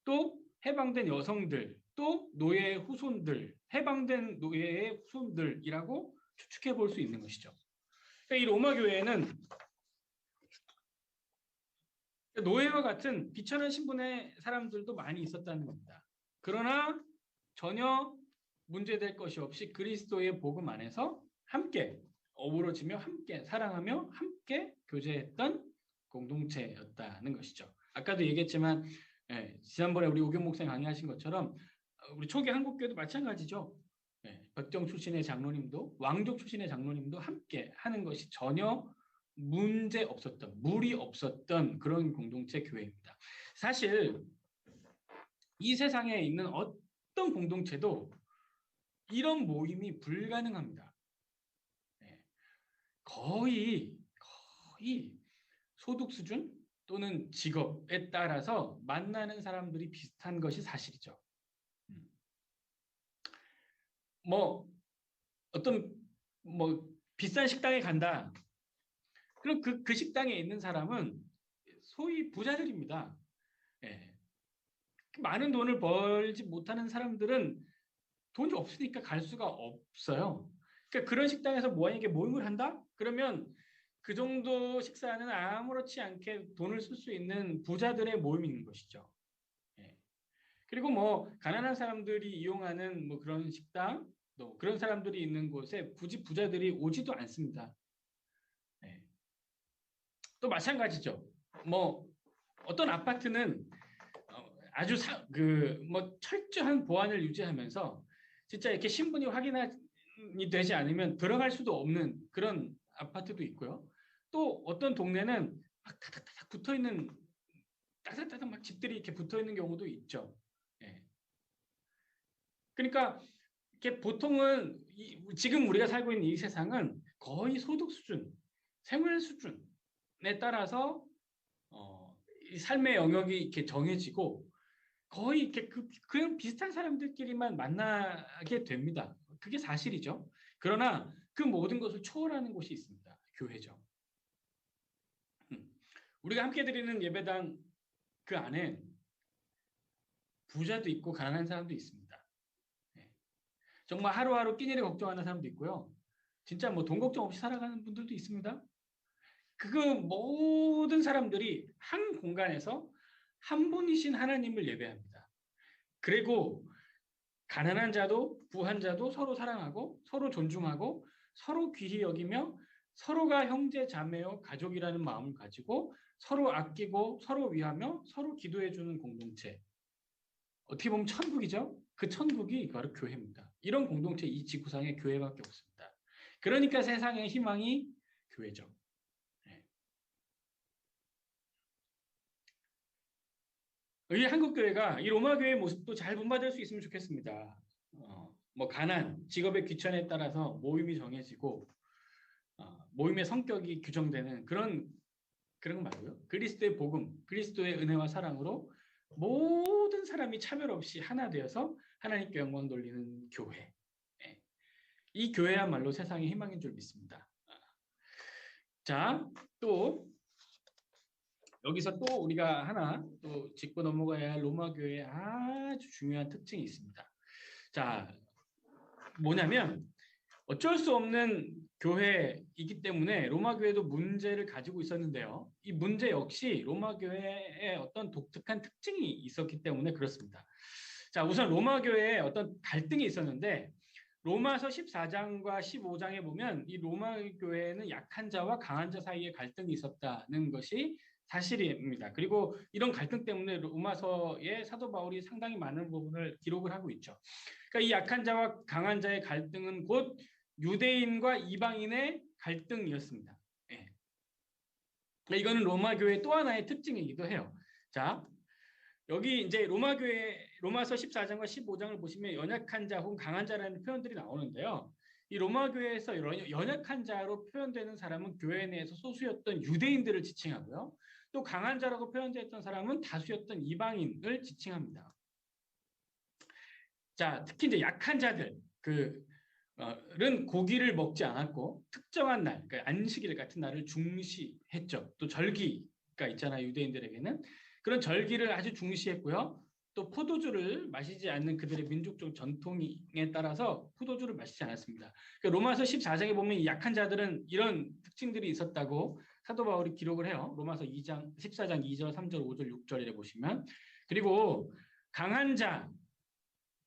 또 해방된 여성들, 또 노예의 후손들, 해방된 노예의 후손들이라고 추측해 볼 수 있는 것이죠. 그러니까 이 로마 교회에는 노예와 같은 비천한 신분의 사람들도 많이 있었다는 겁니다. 그러나 전혀 문제될 것이 없이 그리스도의 복음 안에서 함께 어우러지며 함께 사랑하며 함께 교제했던 공동체였다는 것이죠. 아까도 얘기했지만 지난번에 우리 오경 목사님 강의하신 것처럼 우리 초기 한국교회도 마찬가지죠. 백정 출신의 장로님도 왕족 출신의 장로님도 함께 하는 것이 전혀 문제 없었던, 무리 없었던 그런 공동체 교회입니다. 사실 이 세상에 있는 어떤 공동체도 이런 모임이 불가능합니다. 거의 소득 수준 또는 직업에 따라서 만나는 사람들이 비슷한 것이 사실이죠. 뭐 어떤 뭐 비싼 식당에 간다. 그럼 그 식당에 있는 사람은 소위 부자들입니다. 많은 돈을 벌지 못하는 사람들은 돈이 없으니까 갈 수가 없어요. 그러니까 그런 식당에서 만약에 모임을 한다? 그러면 그 정도 식사는 아무렇지 않게 돈을 쓸 수 있는 부자들의 모임인 것이죠. 그리고 뭐 가난한 사람들이 이용하는 뭐 그런 식당, 또 그런 사람들이 있는 곳에 굳이 부자들이 오지도 않습니다. 또 마찬가지죠. 뭐 어떤 아파트는 아주 뭐 철저한 보안을 유지하면서 진짜 이렇게 신분이 확인이 되지 않으면 들어갈 수도 없는 그런 아파트도 있고요. 또 어떤 동네는 막 다닥다닥 붙어 있는 따닥따닥 막 집들이 이렇게 붙어 있는 경우도 있죠. 그러니까 이렇게 보통은 지금 우리가 살고 있는 이 세상은 거의 소득 수준, 생활 수준에 따라서 이 삶의 영역이 이렇게 정해지고 거의 이렇게 그냥 비슷한 사람들끼리만 만나게 됩니다. 그게 사실이죠. 그러나 그 모든 것을 초월하는 곳이 있습니다. 교회죠. 우리가 함께 드리는 예배당 그 안에 부자도 있고 가난한 사람도 있습니다. 정말 하루하루 끼니를 걱정하는 사람도 있고요. 진짜 뭐 돈 걱정 없이 살아가는 분들도 있습니다. 그 모든 사람들이 한 공간에서 한 분이신 하나님을 예배합니다. 그리고 가난한 자도 부한 자도 서로 사랑하고 서로 존중하고 서로 귀히 여기며 서로가 형제 자매요 가족이라는 마음을 가지고 서로 아끼고 서로 위하며 서로 기도해주는 공동체. 어떻게 보면 천국이죠. 그 천국이 바로 교회입니다. 이런 공동체 이 지구상에 교회밖에 없습니다. 그러니까 세상의 희망이 교회죠. 이 한국 교회가 이 로마 교회의 모습도 잘 본받을 수 있으면 좋겠습니다. 뭐 가난, 직업의 귀천에 따라서 모임이 정해지고 모임의 성격이 규정되는 그런 거 말고요. 그리스도의 복음, 그리스도의 은혜와 사랑으로 모든 사람이 차별 없이 하나 되어서 하나님께 영광 돌리는 교회. 이 교회야말로 세상의 희망인 줄 믿습니다. 자, 또 여기서 또 우리가 하나 또 짚고 넘어가야 할 로마 교회의 아주 중요한 특징이 있습니다. 자, 뭐냐면 어쩔 수 없는 교회이기 때문에 로마 교회도 문제를 가지고 있었는데요. 이 문제 역시 로마 교회의 어떤 독특한 특징이 있었기 때문에 그렇습니다. 자, 우선 로마 교회에 어떤 갈등이 있었는데 로마서 14장과 15장에 보면 이 로마 교회에는 약한 자와 강한 자 사이에 갈등이 있었다는 것이 사실입니다. 그리고 이런 갈등 때문에 로마서에 사도 바울이 상당히 많은 부분을 기록을 하고 있죠. 그러니까 이 약한 자와 강한 자의 갈등은 곧 유대인과 이방인의 갈등이었습니다. 이거는 로마 교회 또 하나의 특징이기도 해요. 자, 여기 이제 로마서 14장과 15장을 보시면 연약한 자 혹은 강한 자라는 표현들이 나오는데요. 이 로마 교회에서 연약한 자로 표현되는 사람은 교회 내에서 소수였던 유대인들을 지칭하고요. 또 강한 자라고 표현되었던 사람은 다수였던 이방인을 지칭합니다. 자, 특히 이제 약한 자들, 은 고기를 먹지 않았고 특정한 날, 그러니까 안식일 같은 날을 중시했죠. 또 절기가 있잖아요, 유대인들에게는. 그런 절기를 아주 중시했고요. 또 포도주를 마시지 않는 그들의 민족적 전통에 따라서 포도주를 마시지 않았습니다. 그러니까 로마서 14장에 보면 이 약한 자들은 이런 특징들이 있었다고 사도 바울이 기록을 해요. 로마서 14장 2절, 3절, 5절, 6절에 보시면. 그리고 강한 자,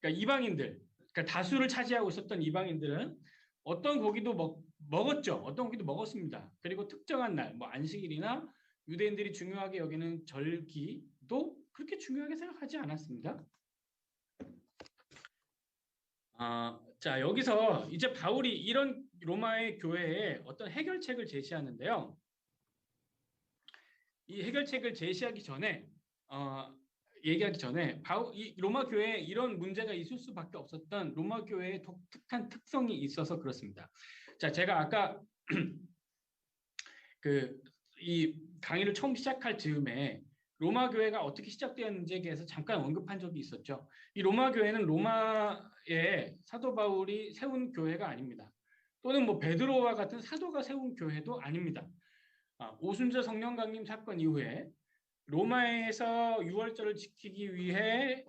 그러니까 이방인들, 그러니까 다수를 차지하고 있었던 이방인들은 어떤 고기도 먹었죠. 어떤 고기도 먹었습니다. 그리고 특정한 날, 뭐 안식일이나 유대인들이 중요하게 여기는 절기도 그렇게 중요하게 생각하지 않았습니다. 자, 여기서 이제 바울이 이런 로마의 교회에 어떤 해결책을 제시하는데요. 이 해결책을 제시하기 전에 얘기하기 전에 이 로마 교회에 이런 문제가 있을 수밖에 없었던 로마 교회의 독특한 특성이 있어서 그렇습니다. 자, 제가 아까 이 강의를 처음 시작할 즈음에 로마 교회가 어떻게 시작되었는지에 대해서 잠깐 언급한 적이 있었죠. 이 로마 교회는 로마의 사도 바울이 세운 교회가 아닙니다. 또는 뭐 베드로와 같은 사도가 세운 교회도 아닙니다. 오순절 성령 강림 사건 이후에 로마에서 유월절을 지키기 위해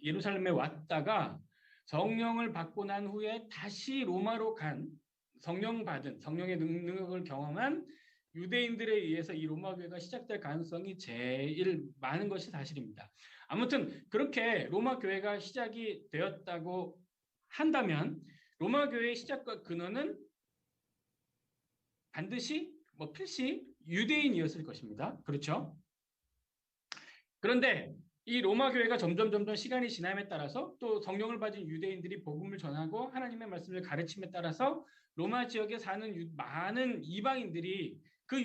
예루살렘에 왔다가 성령을 받고 난 후에 다시 로마로 간 성령의 능력을 경험한 유대인들에 의해서 이 로마 교회가 시작될 가능성이 제일 많은 것이 사실입니다. 아무튼 그렇게 로마 교회가 시작이 되었다고 한다면 로마 교회의 시작과 근원은 반드시 필시 유대인이었을 것입니다. 그렇죠? 그런데 이 로마 교회가 점점 시간이 지남에 따라서 또 성령을 받은 유대인들이 복음을 전하고 하나님의 말씀을 가르침에 따라서 로마 지역에 사는 많은 이방인들이 그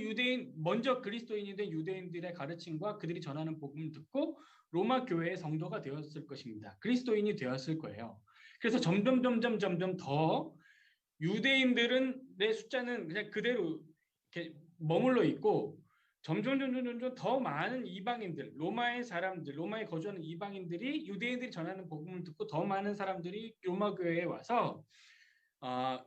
먼저 그리스도인이 된 유대인들의 가르침과 그들이 전하는 복음을 듣고 로마 교회의 성도가 되었을 것입니다. 그리스도인이 되었을 거예요. 그래서 점점 더 유대인들은 내 숫자는 그냥 그대로 이렇게 머물러 있고 점점 더 많은 이방인들, 로마의 사람들, 로마에 거주하는 이방인들이 유대인들이 전하는 복음을 듣고 더 많은 사람들이 로마 교회에 와서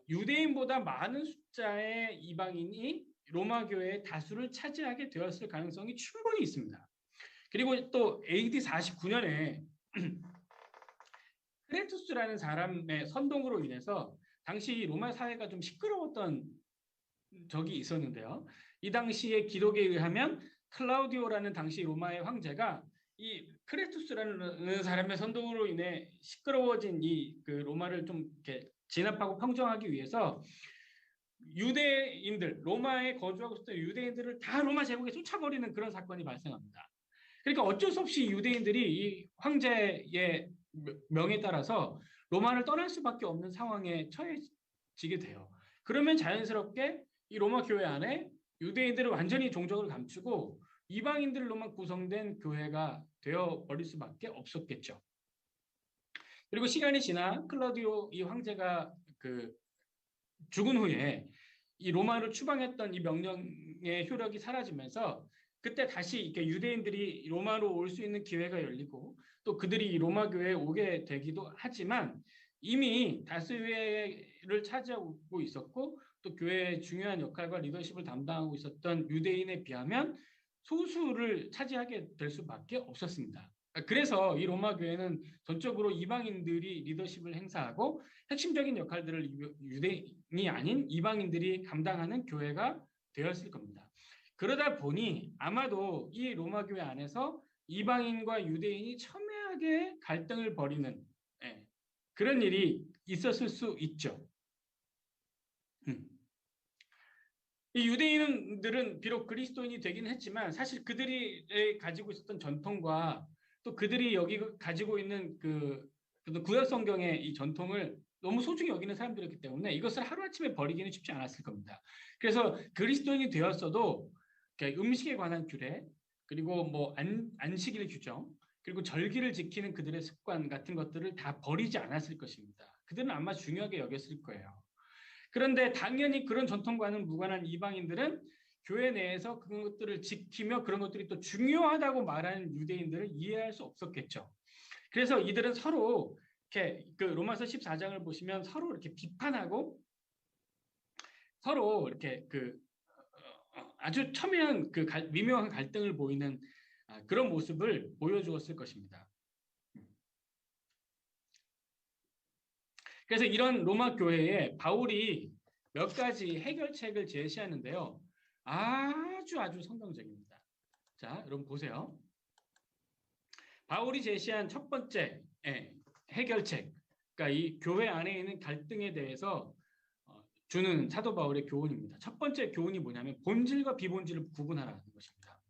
유대인보다 많은 숫자의 이방인이 로마 교회의 다수를 차지하게 되었을 가능성이 충분히 있습니다. 그리고 또 AD 49년에 크레투스라는 사람의 선동으로 인해서 당시 로마 사회가 좀 시끄러웠던 적이 있었는데요. 이 당시의 기록에 의하면 클라우디오라는 당시 로마의 황제가 이 크레투스라는 사람의 선동으로 인해 시끄러워진 그 로마를 좀 이렇게 진압하고 평정하기 위해서 유대인들, 로마에 거주하고 있었던 유대인들을 다 로마 제국에 쫓아버리는 그런 사건이 발생합니다. 그러니까 어쩔 수 없이 유대인들이 이 황제의 명에 따라서 로마를 떠날 수밖에 없는 상황에 처해지게 돼요. 그러면 자연스럽게 이 로마 교회 안에 유대인들을 완전히 종족을 감추고 이방인들로만 구성된 교회가 되어버릴 수밖에 없었겠죠. 그리고 시간이 지나 클라우디오 이 황제가 죽은 후에 이 로마를 추방했던 이 명령의 효력이 사라지면서 그때 다시 이렇게 유대인들이 로마로 올 수 있는 기회가 열리고 또 그들이 로마 교회에 오게 되기도 하지만 이미 다수를 차지하고 있었고 또 교회의 중요한 역할과 리더십을 담당하고 있었던 유대인에 비하면 소수를 차지하게 될 수밖에 없었습니다. 그래서 이 로마 교회는 전적으로 이방인들이 리더십을 행사하고 핵심적인 역할들을 유대인이 아닌 이방인들이 감당하는 교회가 되었을 겁니다. 그러다 보니 아마도 이 로마 교회 안에서 이방인과 유대인이 첨예하게 갈등을 벌이는 그런 일이 있었을 수 있죠. 이 유대인들은 비록 그리스도인이 되긴 했지만 사실 그들이 가지고 있었던 전통과 또 그들이 여기 가지고 있는 구약 성경의 이 전통을 너무 소중히 여기는 사람들이었기 때문에 이것을 하루아침에 버리기는 쉽지 않았을 겁니다. 그래서 그리스도인이 되었어도 그러니까 음식에 관한 규례, 그리고 뭐 안식일 규정, 그리고 절기를 지키는 그들의 습관 같은 것들을 다 버리지 않았을 것입니다. 그들은 아마 중요하게 여겼을 거예요. 그런데 당연히 그런 전통과는 무관한 이방인들은 교회 내에서 그런 것들을 지키며 그런 것들이 또 중요하다고 말하는 유대인들을 이해할 수 없었겠죠. 그래서 이들은 서로 이렇게 그 로마서 14장을 보시면 서로 이렇게 비판하고 서로 이렇게 그 아주 첨예한 그 미묘한 갈등을 보이는 그런 모습을 보여주었을 것입니다. 그래서 이런 로마 교회에 바울이 몇 가지 해결책을 제시하는데요. 아주 성경적입니다. 자, 여러분 보세요. 바울이 제시한 첫 번째 해결책, 그러니까 이 교회 안에 있는 갈등에 대해서 주는 사도 바울의 교훈입니다. 첫 번째 교훈이 뭐냐면 본질과 비본질을 구분하라는 것입니다.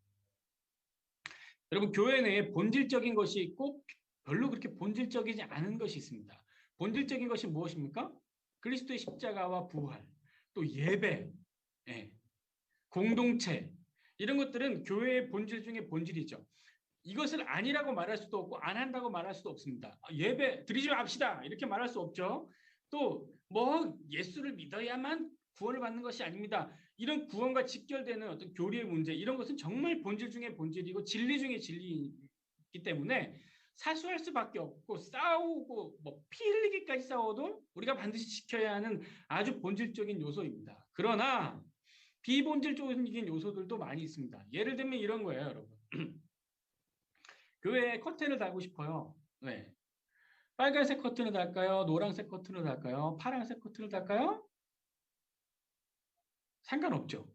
여러분 교회 내에 본질적인 것이 있고 별로 그렇게 본질적이지 않은 것이 있습니다. 본질적인 것이 무엇입니까? 그리스도의 십자가와 부활, 또 예배, 공동체 이런 것들은 교회의 본질 중에 본질이죠. 이것을 아니라고 말할 수도 없고 안 한다고 말할 수도 없습니다. 예배 드리지 맙시다 이렇게 말할 수 없죠. 또 뭐 예수를 믿어야만 구원을 받는 것이 아닙니다. 이런 구원과 직결되는 어떤 교리의 문제 이런 것은 정말 본질 중에 본질이고 진리 중에 진리이기 때문에 사수할 수밖에 없고 싸우고 뭐 피 흘리기까지 싸워도 우리가 반드시 지켜야 하는 아주 본질적인 요소입니다. 그러나 비본질적인 요소들도 많이 있습니다. 예를 들면 이런 거예요, 여러분. 교회에 커튼을 달고 싶어요. 네. 빨간색 커튼을 달까요? 노란색 커튼을 달까요? 파란색 커튼을 달까요? 상관없죠.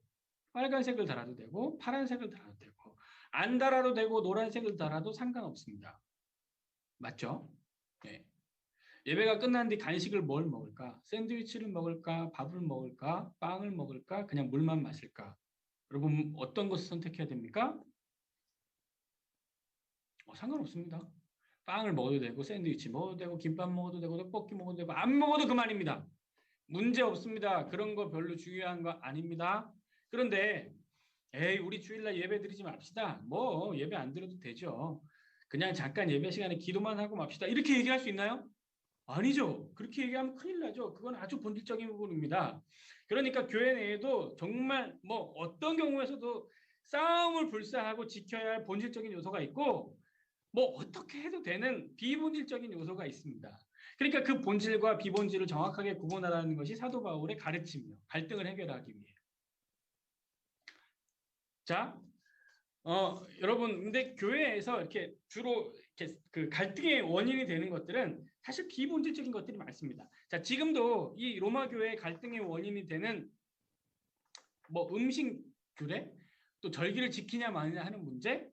빨간색을 달아도 되고 파란색을 달아도 되고 안 달아도 되고 노란색을 달아도 상관없습니다. 맞죠? 네. 예배가 끝난 뒤 간식을 뭘 먹을까? 샌드위치를 먹을까? 밥을 먹을까? 빵을 먹을까? 그냥 물만 마실까? 여러분 어떤 것을 선택해야 됩니까? 상관없습니다. 빵을 먹어도 되고 샌드위치 먹어도 되고 김밥 먹어도 되고 떡볶이 먹어도 되고 안 먹어도 그만입니다. 문제 없습니다. 그런 거 별로 중요한 거 아닙니다. 그런데 에이 우리 주일날 예배 드리지 맙시다. 뭐 예배 안 드려도 되죠. 그냥 잠깐 예배 시간에 기도만 하고 맙시다. 이렇게 얘기할 수 있나요? 아니죠. 그렇게 얘기하면 큰일 나죠. 그건 아주 본질적인 부분입니다. 그러니까 교회 내에도 정말 뭐 어떤 경우에서도 싸움을 불사하고 지켜야 할 본질적인 요소가 있고 뭐 어떻게 해도 되는 비본질적인 요소가 있습니다. 그러니까 그 본질과 비본질을 정확하게 구분하라는 것이 사도 바울의 가르침이요. 갈등을 해결하기 위해. 자, 여러분, 근데 교회에서 이렇게 주로 이렇게 그 갈등의 원인이 되는 것들은 사실 비본질적인 것들이 많습니다. 자, 지금도 이 로마 교회의 갈등의 원인이 되는 뭐 음식 규례, 또 절기를 지키냐 마느냐 하는 문제,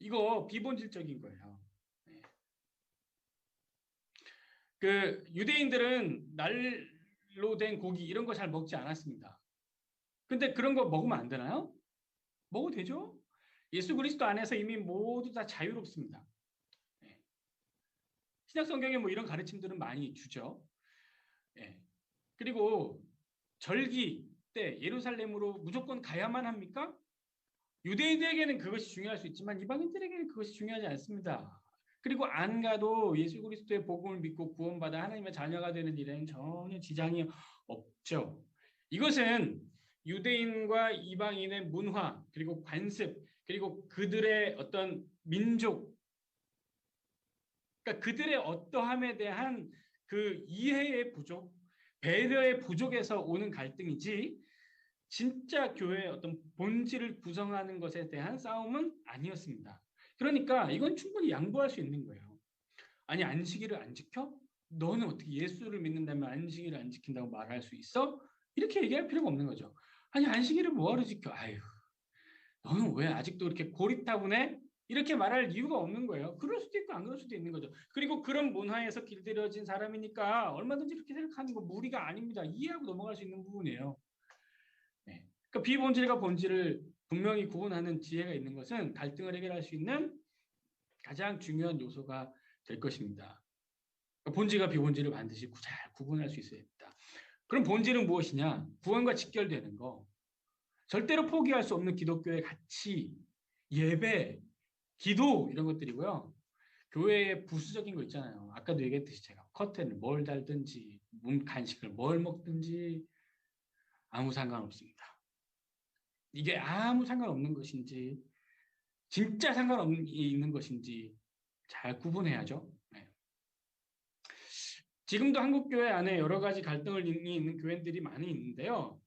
이거 비본질적인 거예요. 네. 그 유대인들은 날로 된 고기 이런 거 잘 먹지 않았습니다. 근데 그런 거 먹으면 안 되나요? 먹어도 되죠? 예수 그리스도 안에서 이미 모두 다 자유롭습니다. 예. 신약 성경에 뭐 이런 가르침들은 많이 주죠. 예. 그리고 절기 때 예루살렘으로 무조건 가야만 합니까? 유대인들에게는 그것이 중요할 수 있지만 이방인들에게는 그것이 중요하지 않습니다. 그리고 안 가도 예수 그리스도의 복음을 믿고 구원받아 하나님의 자녀가 되는 일에는 전혀 지장이 없죠. 이것은 유대인과 이방인의 문화, 그리고 관습, 그리고 그들의 어떤 민족, 그러니까 그들의 어떠함에 대한 그 이해의 부족, 배려의 부족에서 오는 갈등이지 진짜 교회의 어떤 본질을 구성하는 것에 대한 싸움은 아니었습니다. 그러니까 이건 충분히 양보할 수 있는 거예요. 아니 안식일을 안 지켜? 너는 어떻게 예수를 믿는다면 안식일을 안 지킨다고 말할 수 있어? 이렇게 얘기할 필요가 없는 거죠. 아니 안식일을 뭐하러 지켜? 아유, 너는 왜 아직도 이렇게 고리타분해? 이렇게 말할 이유가 없는 거예요. 그럴 수도 있고 안 그럴 수도 있는 거죠. 그리고 그런 문화에서 길들여진 사람이니까 얼마든지 이렇게 생각하는 거 무리가 아닙니다. 이해하고 넘어갈 수 있는 부분이에요. 네. 그러니까 비본질과 본질을 분명히 구분하는 지혜가 있는 것은 갈등을 해결할 수 있는 가장 중요한 요소가 될 것입니다. 그러니까 본질과 비본질을 반드시 잘 구분할 수 있어야 됩니다. 그럼 본질은 무엇이냐? 구원과 직결되는 거. 절대로 포기할 수 없는 기독교의 가치, 예배, 기도 이런 것들이고요. 교회의 부수적인 거 있잖아요. 아까도 얘기했듯이 제가 커튼을 뭘 달든지 간식을 뭘 먹든지 아무 상관없습니다. 이게 아무 상관없는 것인지 진짜 상관없는 것인지 잘 구분해야죠. 네. 지금도 한국 교회 안에 여러 가지 갈등을 있는 교회들이 많이 있는데요.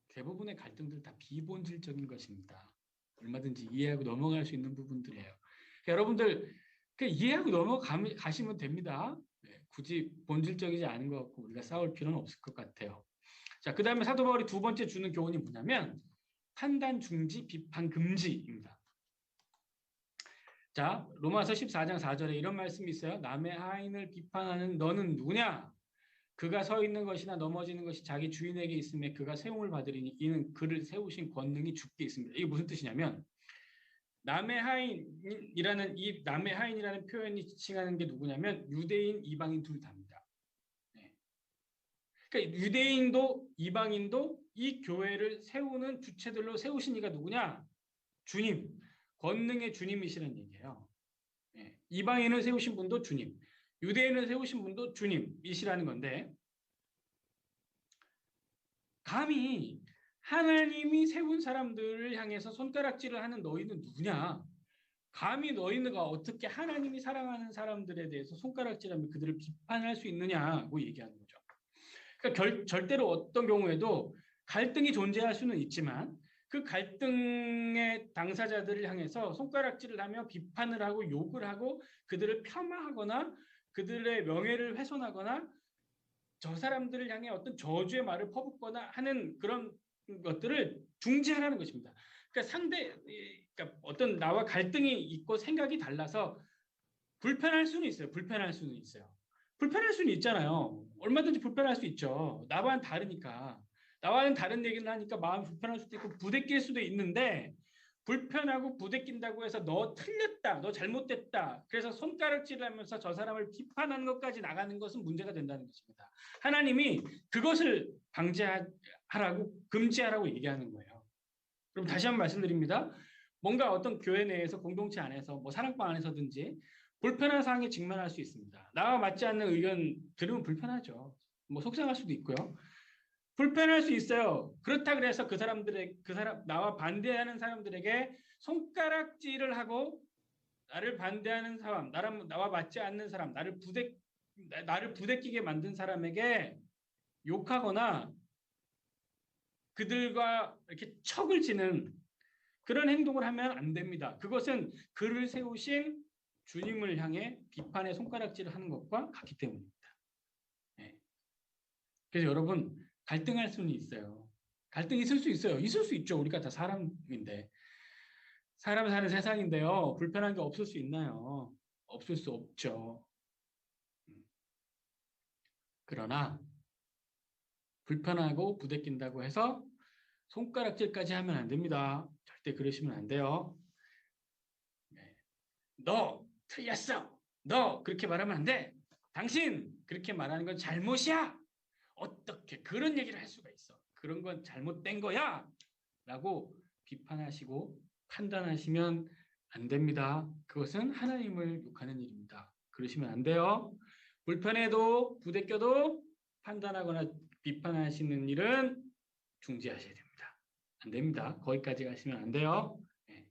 대부분의 갈등들 다 비본질적인 것입니다. 얼마든지 이해하고 넘어갈 수 있는 부분들이에요. 그러니까 여러분들 그냥 이해하고 넘어가시면 됩니다. 네, 굳이 본질적이지 않은 것 같고 우리가 싸울 필요는 없을 것 같아요. 자, 그 다음에 사도 바울이 두 번째 주는 교훈이 뭐냐면 판단 중지, 비판 금지입니다. 자, 로마서 14장 4절에 이런 말씀이 있어요. 남의 하인을 비판하는 너는 누구냐? 그가 서 있는 것이나 넘어지는 것이 자기 주인에게 있음에 그가 세움을 받으리니 이는 그를 세우신 권능이 주께 있습니다. 이게 무슨 뜻이냐면 남의 하인이라는 표현이 지칭하는 게 누구냐면 유대인, 이방인 둘 다입니다. 네. 그러니까 유대인도 이방인도 이 교회를 세우는 주체들로 세우신 이가 누구냐? 주님, 권능의 주님이시라는 얘기예요. 네. 이방인을 세우신 분도 주님, 유대인을 세우신 분도 주님이시라는 건데 감히 하나님이 세운 사람들을 향해서 손가락질을 하는 너희는 누구냐? 감히 너희가 어떻게 하나님이 사랑하는 사람들에 대해서 손가락질하며 그들을 비판할 수 있느냐고 얘기하는 거죠. 그러니까 절대로 어떤 경우에도 갈등이 존재할 수는 있지만 그 갈등의 당사자들을 향해서 손가락질을 하며 비판을 하고 욕을 하고 그들을 폄하하거나 그들의 명예를 훼손하거나 저 사람들을 향해 어떤 저주의 말을 퍼붓거나 하는 그런 것들을 중지하라는 것입니다. 그러니까 그러니까 어떤 나와 갈등이 있고 생각이 달라서 불편할 수는 있어요. 불편할 수는 있어요. 불편할 수는 있잖아요. 얼마든지 불편할 수 있죠. 나와는 다르니까. 나와는 다른 얘기를 하니까 마음이 불편할 수도 있고 부대낄 수도 있는데 불편하고 부대낀다고 해서 너 틀렸다, 너 잘못됐다. 그래서 손가락질을 하면서 저 사람을 비판하는 것까지 나가는 것은 문제가 된다는 것입니다. 하나님이 그것을 방지하라고 금지하라고 얘기하는 거예요. 그럼 다시 한번 말씀드립니다. 뭔가 어떤 교회 내에서 공동체 안에서 뭐 사랑방 안에서든지 불편한 사항에 직면할 수 있습니다. 나와 맞지 않는 의견 들으면 불편하죠. 뭐 속상할 수도 있고요. 불편할 수 있어요. 그렇다 그래서 나와 반대하는 사람들에게 손가락질을 하고 나를 반대하는 사람, 나와 맞지 않는 사람, 나를 부대끼게 만든 사람에게 욕하거나 그들과 이렇게 척을 지는 그런 행동을 하면 안 됩니다. 그것은 그를 세우신 주님을 향해 비판의 손가락질을 하는 것과 같기 때문입니다. 네. 그래서 여러분 갈등할 수는 있어요. 갈등이 있을 수 있어요. 있을 수 있죠. 우리가 다 사람인데. 사람 사는 세상인데요. 불편한 게 없을 수 있나요? 없을 수 없죠. 그러나 불편하고 부대낀다고 해서 손가락질까지 하면 안 됩니다. 절대 그러시면 안 돼요. 네. 너 틀렸어. 너 그렇게 말하면 안 돼. 당신 그렇게 말하는 건 잘못이야. 어떻게 그런 얘기를 할 수가 있어. 그런 건 잘못된 거야. 라고 비판하시고 판단하시면 안 됩니다. 그것은 하나님을 욕하는 일입니다. 그러시면 안 돼요. 불편해도 부대껴도 판단하거나 비판하시는 일은 중지하셔야 됩니다. 안 됩니다. 거기까지 가시면 안 돼요. 네.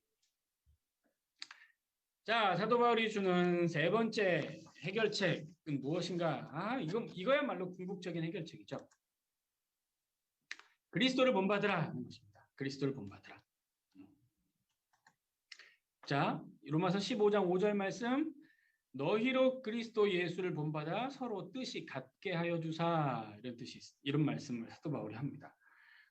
자, 사도 바울이 주는 세 번째 해결책은 무엇인가? 이거야말로 궁극적인 해결책이죠. 그리스도를 본받으라 하는 것입니다. 그리스도를 본받으라. 자, 로마서 15장 5절 말씀. 너희로 그리스도 예수를 본받아 서로 뜻이 같게 하여 주사 이런 말씀을 사도 바울이 합니다.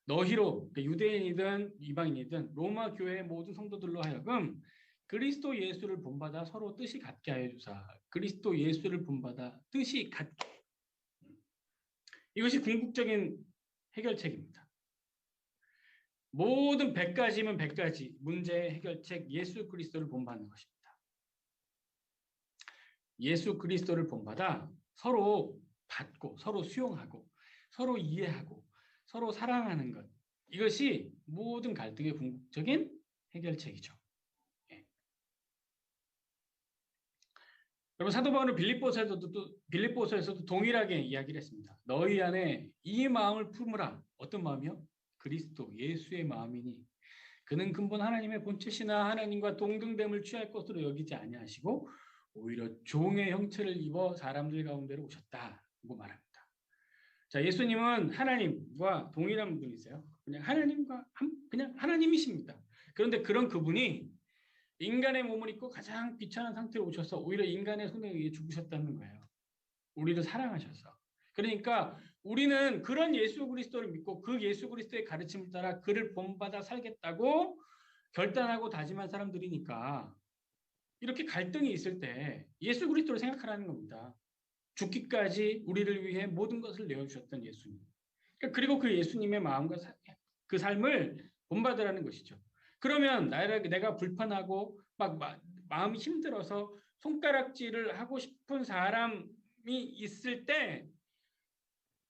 너희로 유대인이든 이방인이든 로마 교회의 모든 성도들로 하여금 그리스도 예수를 본받아 서로 뜻이 같게 하여 주사. 그리스도 예수를 본받아 뜻이 같게. 이것이 궁극적인 해결책입니다. 모든 100가지면 100가지 문제의 해결책 예수 그리스도를 본받는 것입니다. 예수 그리스도를 본받아 서로 받고 서로 수용하고 서로 이해하고 서로 사랑하는 것. 이것이 모든 갈등의 궁극적인 해결책이죠. 예. 여러분 사도 바울은 빌립보서에서도 동일하게 이야기를 했습니다. 너희 안에 이 마음을 품으라. 어떤 마음이요? 그리스도 예수의 마음이니 그는 근본 하나님의 본체시나 하나님과 동등됨을 취할 것으로 여기지 아니하시고 오히려 종의 형체를 입어 사람들 가운데로 오셨다고 말합니다. 자, 예수님은 하나님과 동일한 분이세요. 그냥 하나님이십니다. 그런데 그런 그분이 인간의 몸을 입고 가장 비천한 상태로 오셔서 오히려 인간의 손에 의해 죽으셨다는 거예요. 우리를 사랑하셔서. 그러니까 우리는 그런 예수 그리스도를 믿고 그 예수 그리스도의 가르침을 따라 그를 본받아 살겠다고 결단하고 다짐한 사람들이니까 이렇게 갈등이 있을 때 예수 그리스도를 생각하라는 겁니다. 죽기까지 우리를 위해 모든 것을 내어주셨던 예수님. 그리고 그 예수님의 마음과 그 삶을 본받으라는 것이죠. 그러면 내가 불편하고 마음이 힘들어서 손가락질을 하고 싶은 사람이 있을 때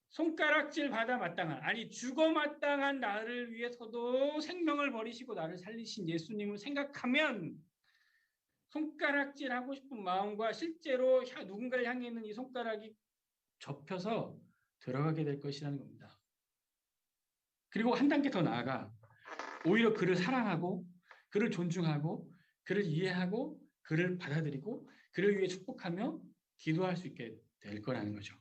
손가락질 받아 마땅한 죽어 마땅한 나를 위해서도 생명을 버리시고 나를 살리신 예수님을 생각하면 손가락질 하고 싶은 마음과 실제로 누군가를 향해 있는 이 손가락이 접혀서 들어가게 될 것이라는 겁니다. 그리고 한 단계 더 나아가 오히려 그를 사랑하고 그를 존중하고 그를 이해하고 그를 받아들이고 그를 위해 축복하며 기도할 수 있게 될 거라는 거죠.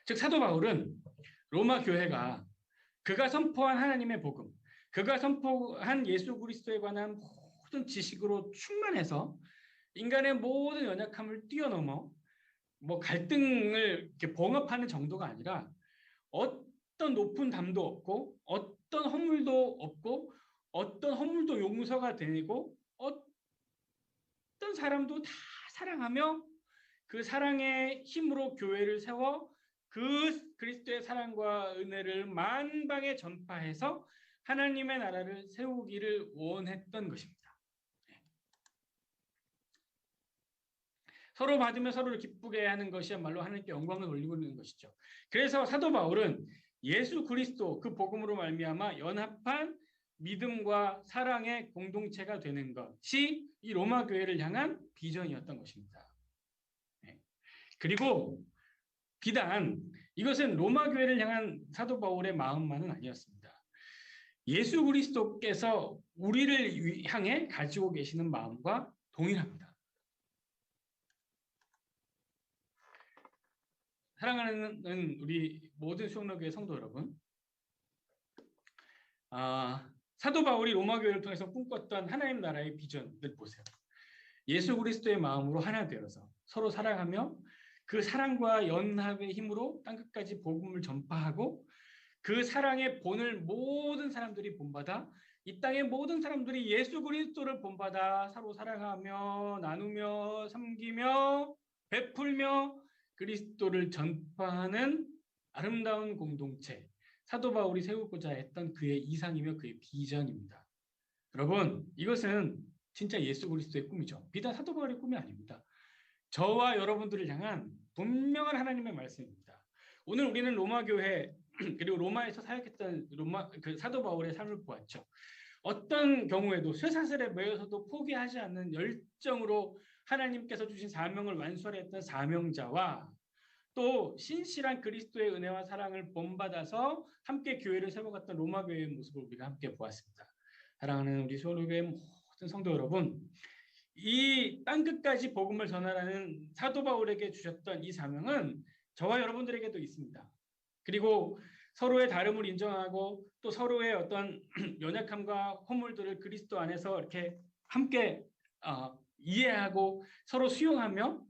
즉 사도 바울은 로마 교회가 그가 선포한 하나님의 복음, 그가 선포한 예수 그리스도에 관한 모든 지식으로 충만해서 인간의 모든 연약함을 뛰어넘어 갈등을 이렇게 봉합하는 정도가 아니라 어떤 높은 담도 없고 어떤 허물도 없고 어떤 허물도 용서가 되고 어떤 사람도 다 사랑하며 그 사랑의 힘으로 교회를 세워 그 그리스도의 사랑과 은혜를 만방에 전파해서 하나님의 나라를 세우기를 원했던 것입니다. 서로 받으며 서로를 기쁘게 하는 것이야말로 하나님께 영광을 올리고 있는 것이죠. 그래서 사도 바울은 예수 그리스도 그 복음으로 말미암아 연합한 믿음과 사랑의 공동체가 되는 것이 이 로마 교회를 향한 비전이었던 것입니다. 그리고 비단 이것은 로마 교회를 향한 사도 바울의 마음만은 아니었습니다. 예수 그리스도께서 우리를 향해 가지고 계시는 마음과 동일합니다. 사랑하는 우리 모든 수영로교회 성도 여러분, 사도 바울이 로마 교회를 통해서 꿈꿨던 하나님 나라의 비전을 보세요. 예수 그리스도의 마음으로 하나 되어서 서로 사랑하며 그 사랑과 연합의 힘으로 땅끝까지 복음을 전파하고 그 사랑의 본을 모든 사람들이 본받아 이 땅의 모든 사람들이 예수 그리스도를 본받아 서로 사랑하며 나누며 섬기며 베풀며 그리스도를 전파하는 아름다운 공동체, 사도 바울이 세우고자 했던 그의 이상이며 그의 비전입니다. 여러분, 이것은 진짜 예수 그리스도의 꿈이죠. 비단 사도 바울의 꿈이 아닙니다. 저와 여러분들을 향한 분명한 하나님의 말씀입니다. 오늘 우리는 로마 교회 그리고 로마에서 사역했던 그 사도 바울의 삶을 보았죠. 어떤 경우에도 쇠사슬에 매여서도 포기하지 않는 열정으로 하나님께서 주신 사명을 완수하려 했던 사명자와 또 신실한 그리스도의 은혜와 사랑을 본받아서 함께 교회를 세워갔던 로마 교회의 모습을 우리가 함께 보았습니다. 사랑하는 우리 소로교회 모든 성도 여러분, 이 땅끝까지 복음을 전하라는 사도 바울에게 주셨던 이 사명은 저와 여러분들에게도 있습니다. 그리고 서로의 다름을 인정하고 또 서로의 어떤 연약함과 허물들을 그리스도 안에서 이렇게 함께 이해하고 서로 수용하며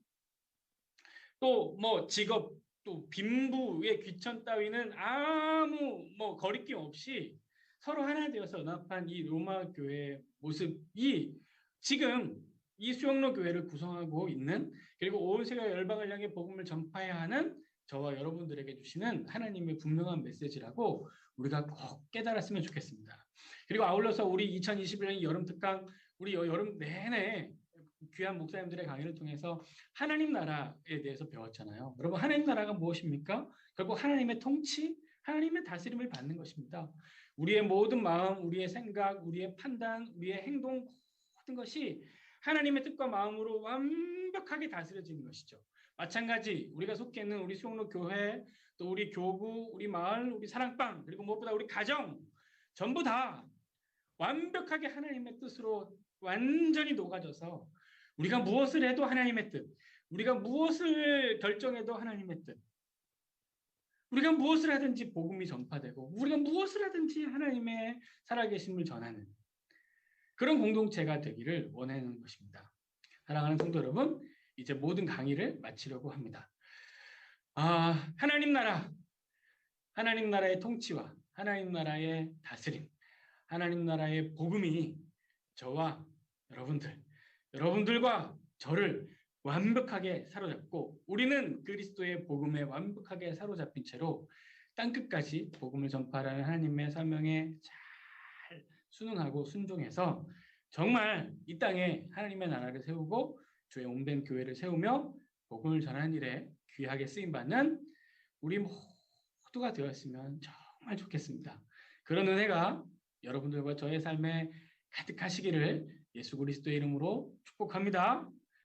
또 직업 또 빈부의 귀천 따위는 아무 거리낌 없이 서로 하나 되어서 연합한 이 로마 교회의 모습이 지금 이 수영로 교회를 구성하고 있는 그리고 온 세계 열방을 향해 복음을 전파해야 하는 저와 여러분들에게 주시는 하나님의 분명한 메시지라고 우리가 꼭 깨달았으면 좋겠습니다. 그리고 아울러서 우리 2021년 여름 특강 우리 여름 내내 귀한 목사님들의 강의를 통해서 하나님 나라에 대해서 배웠잖아요. 여러분, 하나님 나라가 무엇입니까? 결국 하나님의 통치, 하나님의 다스림을 받는 것입니다. 우리의 모든 마음, 우리의 생각, 우리의 판단, 우리의 행동, 모든 것이 하나님의 뜻과 마음으로 완벽하게 다스려지는 것이죠. 마찬가지 우리가 속해 있는 우리 수영로 교회, 또 우리 교구, 우리 마을, 우리 사랑방, 그리고 무엇보다 우리 가정, 전부 다 완벽하게 하나님의 뜻으로 완전히 녹아져서 우리가 무엇을 해도 하나님의 뜻, 우리가 무엇을 결정해도 하나님의 뜻, 우리가 무엇을 하든지 복음이 전파되고 우리가 무엇을 하든지 하나님의 살아계심을 전하는 그런 공동체가 되기를 원하는 것입니다. 사랑하는 성도 여러분, 이제 모든 강의를 마치려고 합니다. 하나님 나라, 하나님 나라의 통치와 하나님 나라의 다스림, 하나님 나라의 복음이 저와 여러분들과 저를 완벽하게 사로잡고 우리는 그리스도의 복음에 완벽하게 사로잡힌 채로 땅끝까지 복음을 전파하는 하나님의 사명에 잘 순응하고 순종해서 정말 이 땅에 하나님의 나라를 세우고 주의 온된 교회를 세우며 복음을 전하는 일에 귀하게 쓰임받는 우리 모두가 되었으면 정말 좋겠습니다. 그런 은혜가 여러분들과 저의 삶에 가득하시기를 예수 그리스도의 이름으로 축복합니다.